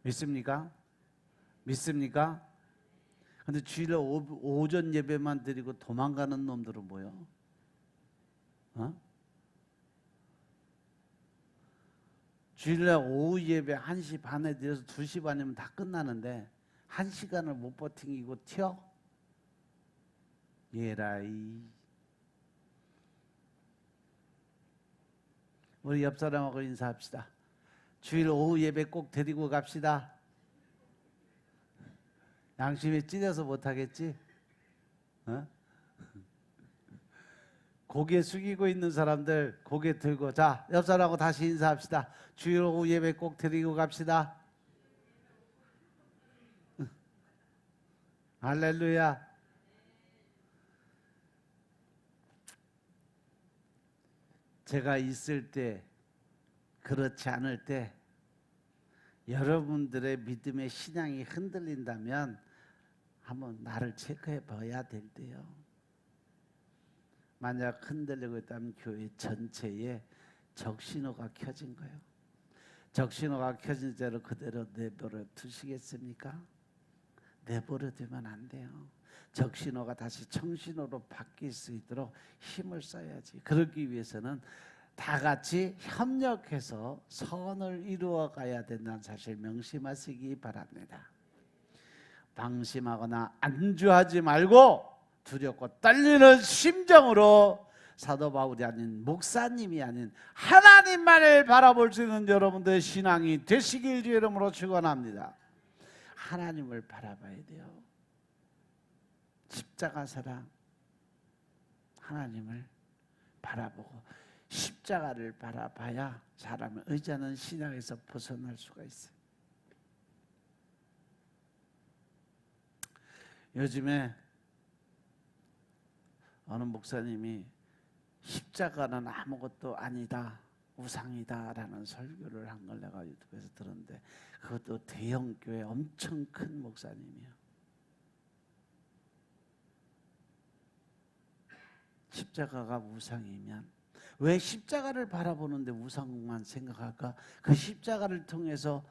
믿습니까? 믿습니까? 근데 주일날 오전 예배만 드리고 도망가는 놈들은 뭐요? 주일날 오후 예배 1시 반에 드려서 2시 반이면 다 끝나는데 1시간을 못 버티고 튀어? 예라이. 우리 옆 사람하고 인사합시다. 주일 오후 예배 꼭 드리고 갑시다. 양심에 찔려서 못하겠지? 고개 숙이고 있는 사람들 고개 들고, 자, 옆 사람하고 다시 인사합시다. 주일 오후 예배 꼭 드리고 갑시다. 할렐루야. 제가 있을 때, 그렇지 않을 때 여러분들의 믿음의 신앙이 흔들린다면 한번 나를 체크해 봐야 될 때요. 만약 흔들리고 있다면 교회 전체에 적신호가 켜진 거예요. 적신호가 켜진 대로 그대로 내버려 두시겠습니까? 내버려 두면 안 돼요. 적신호가 다시 청신호로 바뀔 수 있도록 힘을 써야지. 그러기 위해서는 다 같이 협력해서 선을 이루어 가야 된다는 사실 명심하시기 바랍니다. 방심하거나 안주하지 말고 두렵고 떨리는 심정으로 사도 바울이 아닌 목사님이 아닌 하나님만을 바라볼 수 있는 여러분들의 신앙이 되시길 주의 이름으로 축원합니다. 하나님을 바라봐야 돼요. 십자가 사랑, 하나님을 바라보고 십자가를 바라봐야 사람을 의지하는 신앙에서 벗어날 수가 있어요. 요즘에 어느 목사님이 십자가는 아무것도 아니다, 우상이다 라는 설교를 한 걸 내가 유튜브에서 들었는데, 그것도 대형 교회 엄청 큰 목사님이요. 십자가가 우상이면 왜 십자가를 바라보는데 우상만 생각할까? 그 십자가를 통해서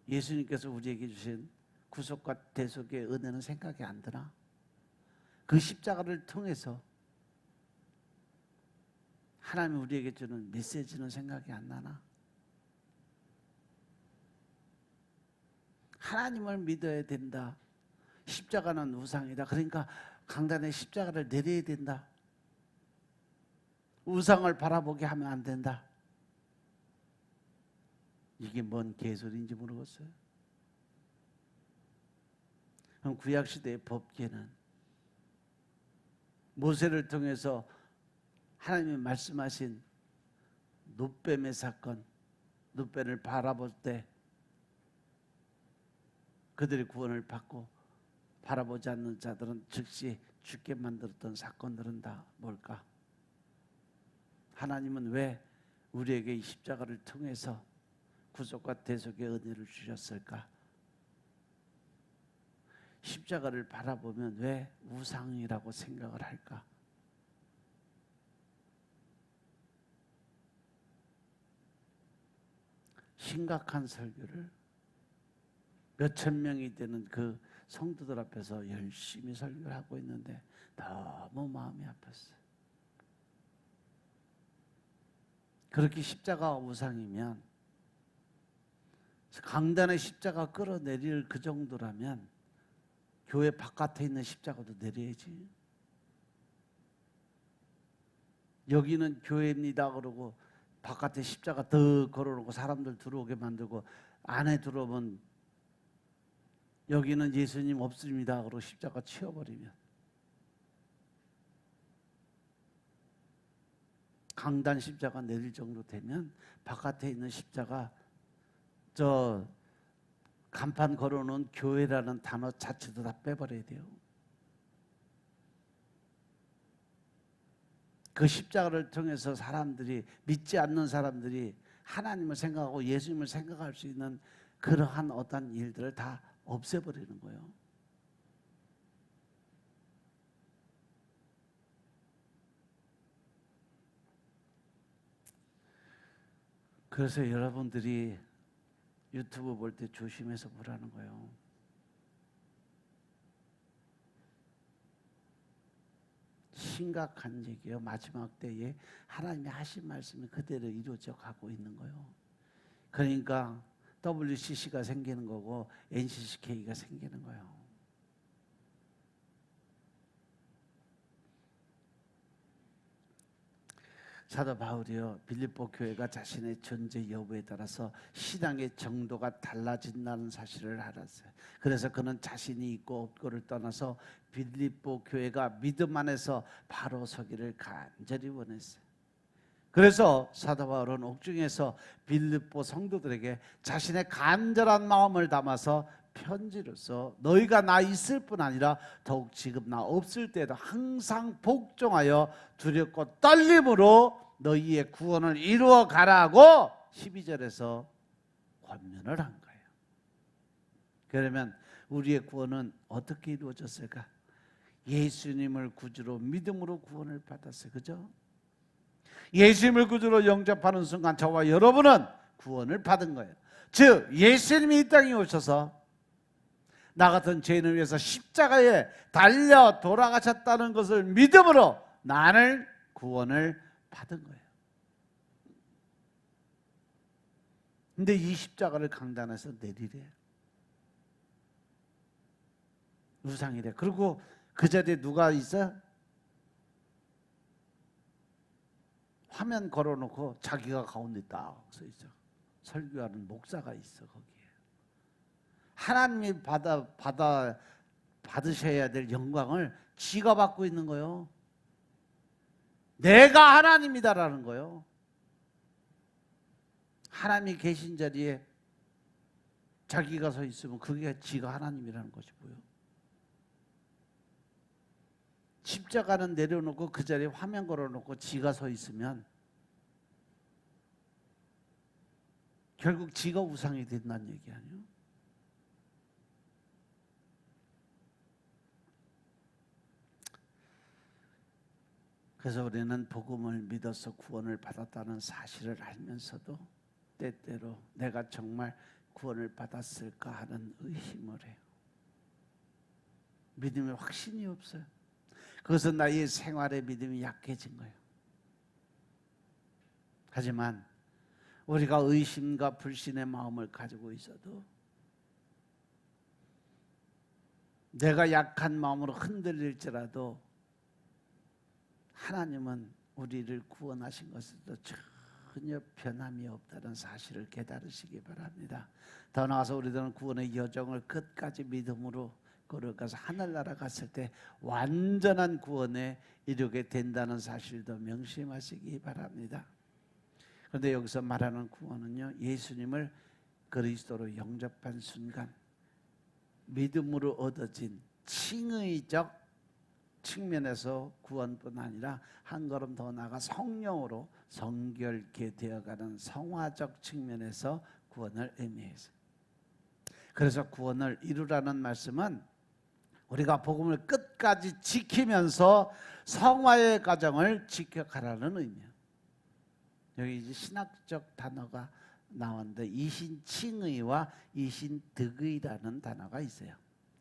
예수님께서 우리에게 주신 구속과 대속의 은혜는 생각이 안 드나? 그 십자가를 통해서 하나님이 우리에게 주는 메시지는 생각이 안 나나? 하나님을 믿어야 된다. 십자가는 우상이다. 그러니까 강단에 십자가를 내려야 된다. 우상을 바라보게 하면 안 된다. 이게 뭔 개소리인지 모르겠어요. 그럼 구약시대의 법계는 모세를 통해서 하나님이 말씀하신 놋뱀의 사건, 놋뱀을 바라볼 때 그들이 구원을 받고 바라보지 않는 자들은 즉시 죽게 만들었던 사건들은 다 뭘까? 하나님은 왜 우리에게 이 십자가를 통해서 구속과 대속의 은혜를 주셨을까? 십자가를 바라보면 왜 우상이라고 생각을 할까? 심각한 설교를 몇천 명이 되는 그 성도들 앞에서 열심히 설교를 하고 있는데 너무 마음이 아팠어요. 그렇게 십자가가 우상이면 강단의 십자가 끌어내릴 그 정도라면 교회 바깥에 있는 십자가도 내려야지. 여기는 교회입니다 그러고 바깥에 십자가 더 걸어놓고 사람들 들어오게 만들고 안에 들어오면 여기는 예수님 없습니다 그러고 십자가 치워버리면, 강단 십자가 내릴 정도 되면 바깥에 있는 십자가, 저 간판 걸어놓은 교회라는 단어 자체도 다 빼버려야 돼요. 그 십자가를 통해서 사람들이, 믿지 않는 사람들이 하나님을 생각하고 예수님을 생각할 수 있는 그러한 어떤 일들을 다 없애버리는 거예요. 그래서 여러분들이 유튜브 볼 때 조심해서 보라는 거예요. 심각한 얘기예요. 마지막 때에 하나님이 하신 말씀이 그대로 이루어져 가고 있는 거예요. 그러니까 WCC가 생기는 거고 NCCK가 생기는 거예요. 사도 바울이요, 빌립보 교회가 자신의 존재 여부에 따라서 신앙의 정도가 달라진다는 사실을 알았어요. 그래서 그는 자신이 있고 없고를 떠나서 빌립보 교회가 믿음 안에서 바로 서기를 간절히 원했어요. 그래서 사도 바울은 옥중에서 빌립보 성도들에게 자신의 간절한 마음을 담아서 편지로서 너희가 나 있을 뿐 아니라 더욱 지금 나 없을 때에도 항상 복종하여 두렵고 떨림으로 너희의 구원을 이루어 가라고 12절에서 권면을 한 거예요. 그러면 우리의 구원은 어떻게 이루어졌을까? 예수님을 구주로 믿음으로 구원을 받았어요. 그죠? 예수님을 구주로 영접하는 순간 저와 여러분은 구원을 받은 거예요. 즉 예수님이 이 땅에 오셔서 나 같은 죄인을 위해서 십자가에 달려 돌아가셨다는 것을 믿음으로 나는 구원을 받은 거예요. 근데 이 십자가를 강단에서 내리래. 우상이래. 그리고 그 자리에 누가 있어? 화면 걸어놓고 자기가 가운데 딱 서 있어. 설교하는 목사가 있어 거기에. 하나님이 받으셔야 될 영광을 지가 받고 있는 거예요. 내가 하나님이다라는 거예요. 하나님이 계신 자리에 자기가 서 있으면 그게 지가 하나님이라는 것이고요. 십자가는 내려놓고 그 자리에 화면 걸어놓고 지가 서 있으면 결국 지가 우상이 된다는 얘기 아니에요? 그래서 우리는 복음을 믿어서 구원을 받았다는 사실을 알면서도 때때로 내가 정말 구원을 받았을까 하는 의심을 해요. 믿음의 확신이 없어요. 그것은 나의 생활의 믿음이 약해진 거예요. 하지만 우리가 의심과 불신의 마음을 가지고 있어도 내가 약한 마음으로 흔들릴지라도 하나님은 우리를 구원하신 것에도 전혀 변함이 없다는 사실을 깨달으시기 바랍니다. 더 나아가서 우리들은 구원의 여정을 끝까지 믿음으로 걸어가서 하늘나라 갔을 때 완전한 구원에 이르게 된다는 사실도 명심하시기 바랍니다. 그런데 여기서 말하는 구원은요, 예수님을 그리스도로 영접한 순간 믿음으로 얻어진 칭의적 측면에서 구원뿐 아니라 한 걸음 더 나아가 성령으로 성결케 되어가는 성화적 측면에서 구원을 의미해서, 그래서 구원을 이루라는 말씀은 우리가 복음을 끝까지 지키면서 성화의 과정을 지켜가라는 의미예요. 여기 이제 신학적 단어가 나왔는데 이신칭의와 이신득의라는 단어가 있어요.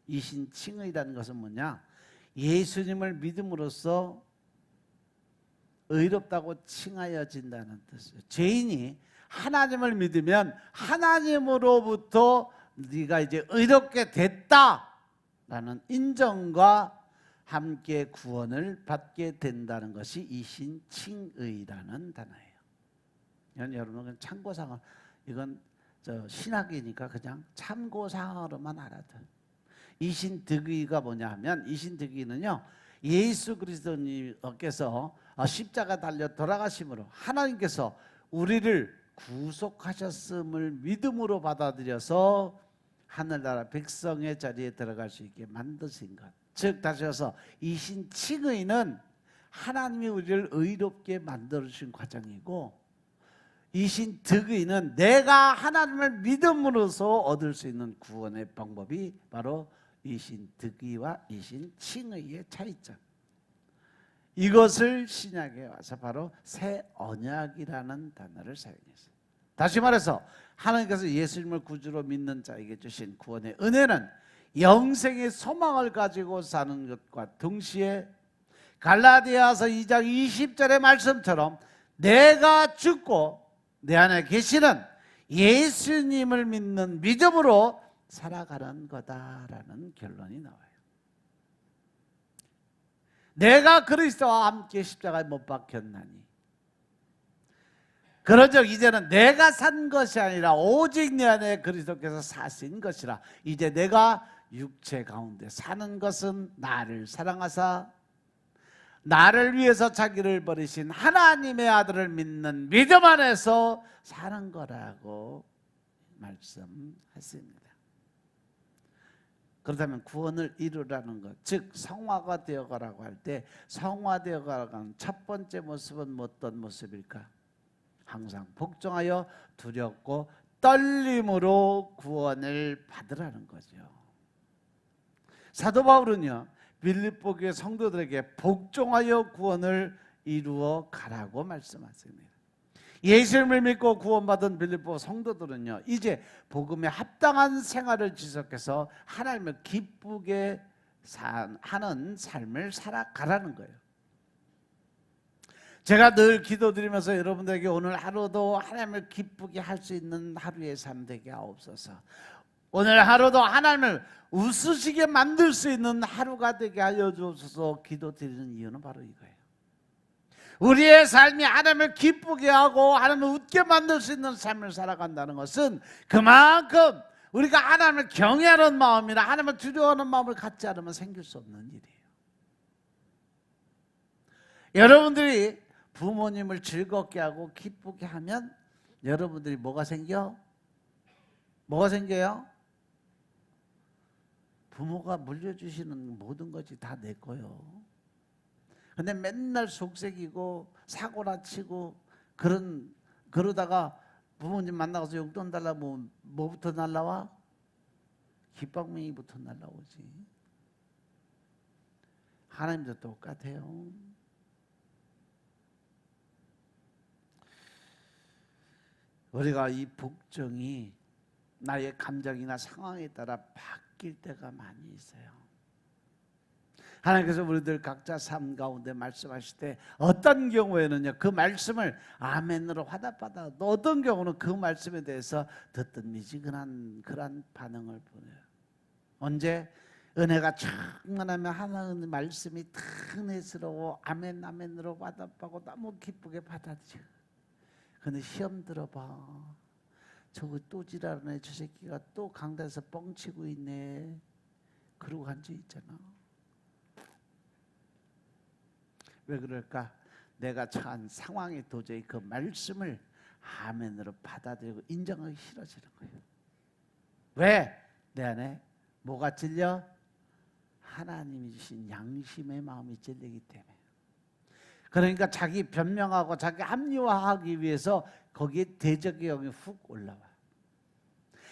이신칭의라는 것은 뭐냐? 예수님을 믿음으로써 의롭다고 칭하여진다는 뜻이에요. 죄인이 하나님을 믿으면 하나님으로부터 네가 이제 의롭게 됐다라는 인정과 함께 구원을 받게 된다는 것이 이신칭의라는 단어예요. 여러분은 참고사항, 이건 신학이니까 그냥 참고사항으로만 알아둬. 이신득의가 뭐냐 하면, 이신득의는요, 예수 그리스도님께서 십자가 달려 돌아가심으로 하나님께서 우리를 구속하셨음을 믿음으로 받아들여서 하늘나라 백성의 자리에 들어갈 수 있게 만드신 것. 즉 다시 해서 이신칭의는 하나님이 우리를 의롭게 만들어주신 과정이고, 이신 득의는 내가 하나님을 믿음으로써 얻을 수 있는 구원의 방법이 바로 이신 득의와 이신 칭의의 차이점. 이것을 신약에 와서 바로 새 언약이라는 단어를 사용했어요. 다시 말해서 하나님께서 예수님을 구주로 믿는 자에게 주신 구원의 은혜는 영생의 소망을 가지고 사는 것과 동시에 갈라디아서 2장 20절의 말씀처럼 내가 죽고 내 안에 계시는 예수님을 믿는 믿음으로 살아가는 거다라는 결론이 나와요. 내가 그리스도와 함께 십자가에 못 박혔나니 그런즉 이제는 내가 산 것이 아니라 오직 내 안에 그리스도께서 사신 것이라. 이제 내가 육체 가운데 사는 것은 나를 사랑하사 나를 위해서 자기를 버리신 하나님의 아들을 믿는 믿음 안에서 사는 거라고 말씀하십니다. 그렇다면 구원을 이루라는 것, 즉 성화가 되어가라고 할 때 성화되어가라는 첫 번째 모습은 어떤 모습일까? 항상 복종하여 두렵고 떨림으로 구원을 받으라는 거죠. 사도 바울은요, 빌립보 교회 성도들에게 복종하여 구원을 이루어 가라고 말씀하십니다. 예수님을 믿고 구원받은 빌립보 성도들은요, 이제 복음에 합당한 생활을 지속해서 하나님을 기쁘게 하는 삶을 살아가라는 거예요. 제가 늘 기도드리면서 여러분들에게 오늘 하루도 하나님을 기쁘게 할 수 있는 하루의 삶 되게 하옵소서. 오늘 하루도 하나님을 웃으시게 만들 수 있는 하루가 되게 하여 주옵소서 기도드리는 이유는 바로 이거예요. 우리의 삶이 하나님을 기쁘게 하고 하나님을 웃게 만들 수 있는 삶을 살아간다는 것은 그만큼 우리가 하나님을 경외하는 마음이나 하나님을 두려워하는 마음을 갖지 않으면 생길 수 없는 일이에요. 여러분들이 부모님을 즐겁게 하고 기쁘게 하면 여러분들이 뭐가 생겨? 뭐가 생겨요? 부모가 물려주시는 모든 것이 다 내 거요. 근데 맨날 속색이고 사고나 치고 그러다가 부모님 만나서 용돈 달라고 뭐부터 날라와? 깃방맹이부터 날라오지. 하나님도 똑같아요. 우리가 이 복종이 나의 감정이나 상황에 따라 바뀔 때가 많이 있어요. 하나님께서 우리들 각자 삶 가운데 말씀하실 때 어떤 경우에는요, 그 말씀을 아멘으로 화답받아, 또 어떤 경우는 그 말씀에 대해서 듣던 미지근한 그런 반응을 보내요. 언제? 은혜가 충만하면 하나님의 말씀이 은혜스러워 아멘 아멘으로 화답하고 너무 기쁘게 받아들여. 근데 시험 들어봐. 저거 또 지랄하네. 저 새끼가 또 강단에서 뻥치고 있네. 그러고 앉아 있잖아. 왜 그럴까? 내가 처한 상황에 도저히 그 말씀을 아멘으로 받아들이고 인정하기 싫어지는 거예요. 왜? 내 안에 뭐가 찔려? 하나님이 주신 양심의 마음이 찔리기 때문에. 그러니까 자기 변명하고 자기 합리화하기 위해서 거기에 대적의 영이 훅 올라와.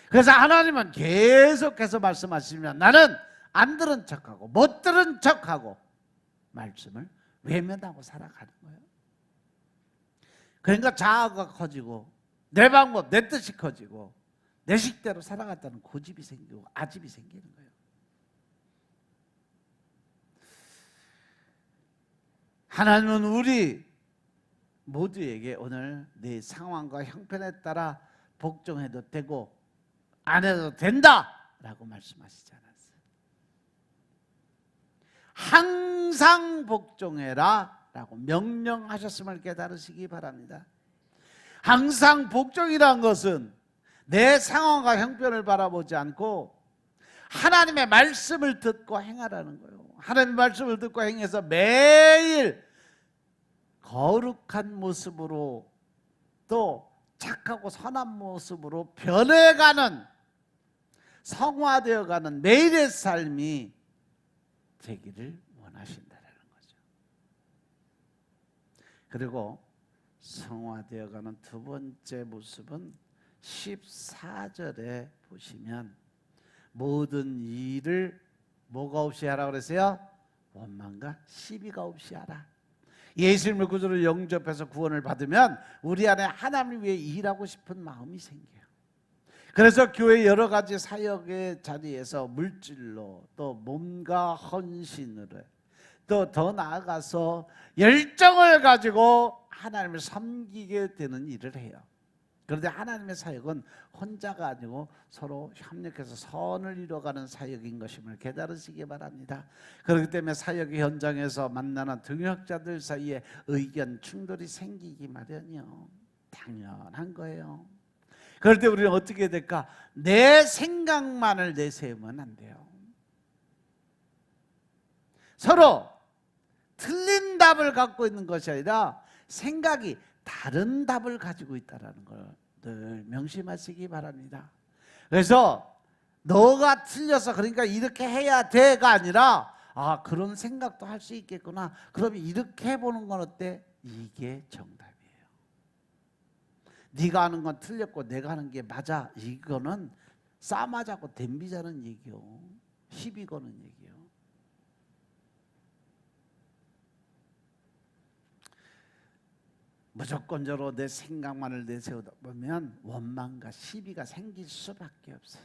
그래서 하나님은 계속해서 말씀하시면 나는 안 들은 척하고 못 들은 척하고 말씀을 외면하고 살아가는 거예요. 그러니까 자아가 커지고 내 방법, 내 뜻이 커지고 내 식대로 살아갔다는 고집이 생기고 아집이 생기는 거예요. 하나님은 우리 모두에게 오늘 내 상황과 형편에 따라 복종해도 되고 안 해도 된다라고 말씀하시지 않았어요. 항상 복종해라 라고 명령하셨음을 깨달으시기 바랍니다. 항상 복종이란 것은 내 상황과 형편을 바라보지 않고 하나님의 말씀을 듣고 행하라는 거예요. 하나님의 말씀을 듣고 행해서 매일 거룩한 모습으로 또 착하고 선한 모습으로 변해가는 성화되어가는 매일의 삶이 되기를 원하신다는 거죠. 그리고 성화되어가는 두 번째 모습은 14절에 보시면 모든 일을 뭐가 없이 하라 그랬어요? 원망과 시비가 없이 하라. 예수님을 구주로 영접해서 구원을 받으면 우리 안에 하나님을 위해 일하고 싶은 마음이 생겨요. 그래서 교회 여러 가지 사역의 자리에서 물질로 또 몸과 헌신으로 또 더 나아가서 열정을 가지고 하나님을 섬기게 되는 일을 해요. 그런데 하나님의 사역은 혼자가 아니고 서로 협력해서 선을 이루어가는 사역인 것임을 깨달으시기 바랍니다. 그렇기 때문에 사역의 현장에서 만나는 동역자들 사이에 의견 충돌이 생기기 마련이요. 당연한 거예요. 그럴 때 우리는 어떻게 될까? 내 생각만을 내세우면 안 돼요. 서로 틀린 답을 갖고 있는 것이 아니라 생각이 다른 답을 가지고 있다는 걸 늘 명심하시기 바랍니다. 그래서 너가 틀려서 그러니까 이렇게 해야 돼가 아니라 그런 생각도 할 수 있겠구나. 그럼 이렇게 해보는 건 어때? 이게 정답이에요. 네가 하는 건 틀렸고 내가 하는 게 맞아. 이거는 싸맞자고 덤비자는 얘기요. 시비 거는 얘기요. 무조건적으로 내 생각만을 내세우다 보면 원망과 시비가 생길 수밖에 없어요.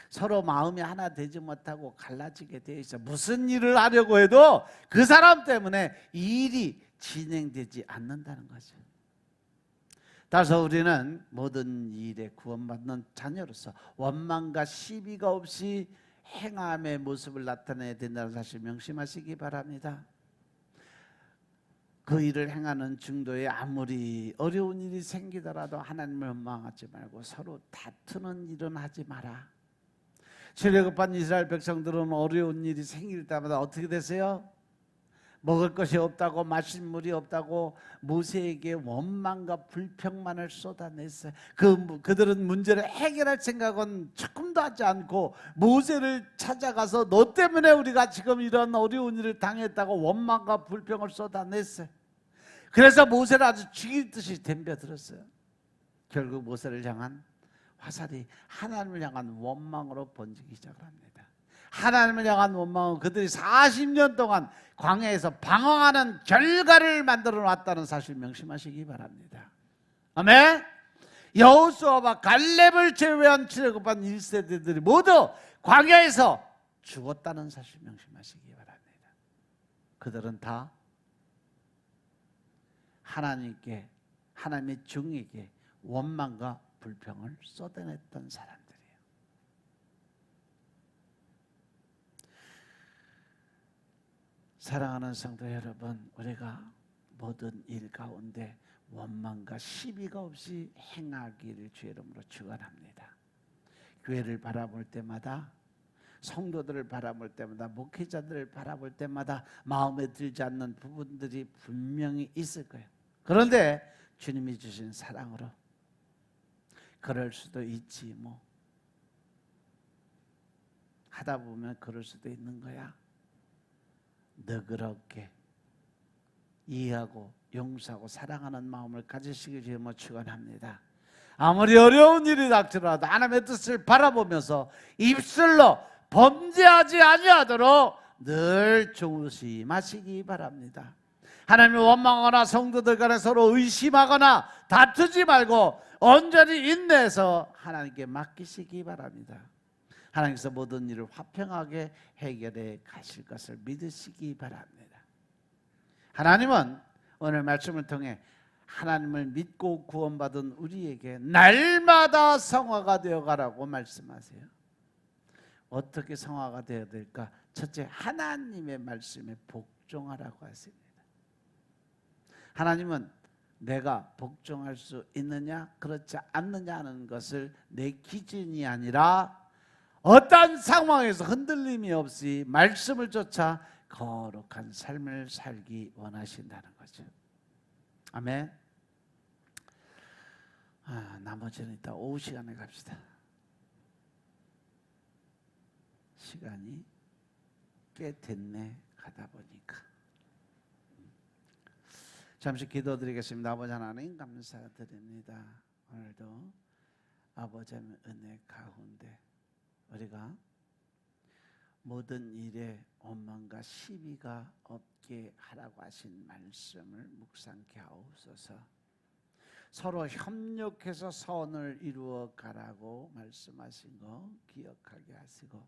서로 마음이 하나 되지 못하고 갈라지게 되어 있어. 무슨 일을 하려고 해도 그 사람 때문에 일이 진행되지 않는다는 거죠. 따라서 우리는 모든 일에 구원받는 자녀로서 원망과 시비가 없이 행함의 모습을 나타내야 된다는 사실 명심하시기 바랍니다. 그 일을 행하는 중도에 아무리 어려운 일이 생기더라도 하나님을 원망하지 말고 서로 다투는 일은 하지 마라. 출애굽한 이스라엘 백성들은 어려운 일이 생길 때마다 어떻게 되세요? 먹을 것이 없다고 마실 물이 없다고 모세에게 원망과 불평만을 쏟아냈어요. 그들은 문제를 해결할 생각은 조금도 하지 않고 모세를 찾아가서 너 때문에 우리가 지금 이런 어려운 일을 당했다고 원망과 불평을 쏟아냈어요. 그래서 모세를 아주 죽일 듯이 덤벼들었어요. 결국 모세를 향한 화살이 하나님을 향한 원망으로 번지기 시작을 합니다. 하나님을 향한 원망은 그들이 40년 동안 광야에서 방황하는 결과를 만들어 놨다는 사실 명심하시기 바랍니다. 아멘. 여호수아와 갈렙을 제외한 출애굽한 1세대들이 모두 광야에서 죽었다는 사실 명심하시기 바랍니다. 그들은 다 하나님께, 하나님의 종에게 원망과 불평을 쏟아냈던 사람들이에요. 사랑하는 성도 여러분, 우리가 모든 일 가운데 원망과 시비가 없이 행하기를 주의 이름으로 축원합니다. 교회를 바라볼 때마다, 성도들을 바라볼 때마다, 목회자들을 바라볼 때마다 마음에 들지 않는 부분들이 분명히 있을 거예요. 그런데 주님이 주신 사랑으로 그럴 수도 있지 뭐 하다 보면 그럴 수도 있는 거야. 너그럽게 이해하고 용서하고 사랑하는 마음을 가지시길 주님으로 축원합니다. 아무리 어려운 일이 닥치더라도 하나님의 뜻을 바라보면서 입술로 범죄하지 아니하도록 늘 조심하시기 바랍니다. 하나님을 원망하거나 성도들 간에 서로 의심하거나 다투지 말고 온전히 인내해서 하나님께 맡기시기 바랍니다. 하나님께서 모든 일을 화평하게 해결해 가실 것을 믿으시기 바랍니다. 하나님은 오늘 말씀을 통해 하나님을 믿고 구원받은 우리에게 날마다 성화가 되어가라고 말씀하세요. 어떻게 성화가 되어야 될까? 첫째, 하나님의 말씀에 복종하라고 하십니다. 하나님은 내가 복종할 수 있느냐 그렇지 않느냐 하는 것을 내 기준이 아니라 어떤 상황에서 흔들림이 없이 말씀을 쫓아 거룩한 삶을 살기 원하신다는 거죠. 아멘. 나머지는 이따 오후 시간에 갑시다. 시간이 꽤 됐네 가다 보니까. 잠시 기도드리겠습니다. 아버지 하나님 감사드립니다. 오늘도 아버지의 은혜 가운데 우리가 모든 일에 원망과 시비가 없게 하라고 하신 말씀을 묵상케 하옵소서. 서로 협력해서 선을 이루어 가라고 말씀하신 거 기억하게 하시고,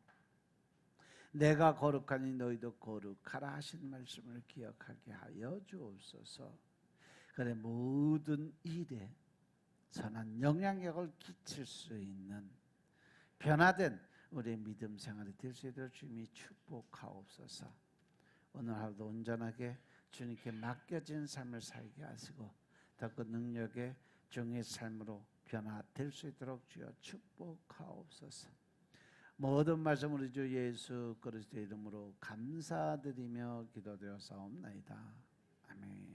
내가 거룩하니 너희도 거룩하라 하신 말씀을 기억하게 하여 주옵소서. 그래 모든 일에 선한 영향력을 끼칠 수 있는 변화된 우리의 믿음 생활이 될 수 있도록 주님이 축복하옵소서. 오늘 하루도 온전하게 주님께 맡겨진 삶을 살게 하시고 더 그 능력의 종의 삶으로 변화될 수 있도록 주여 축복하옵소서. 모든 말씀 우리 주 예수 그리스도의 이름으로 감사드리며 기도되어 사옵나이다. 아멘.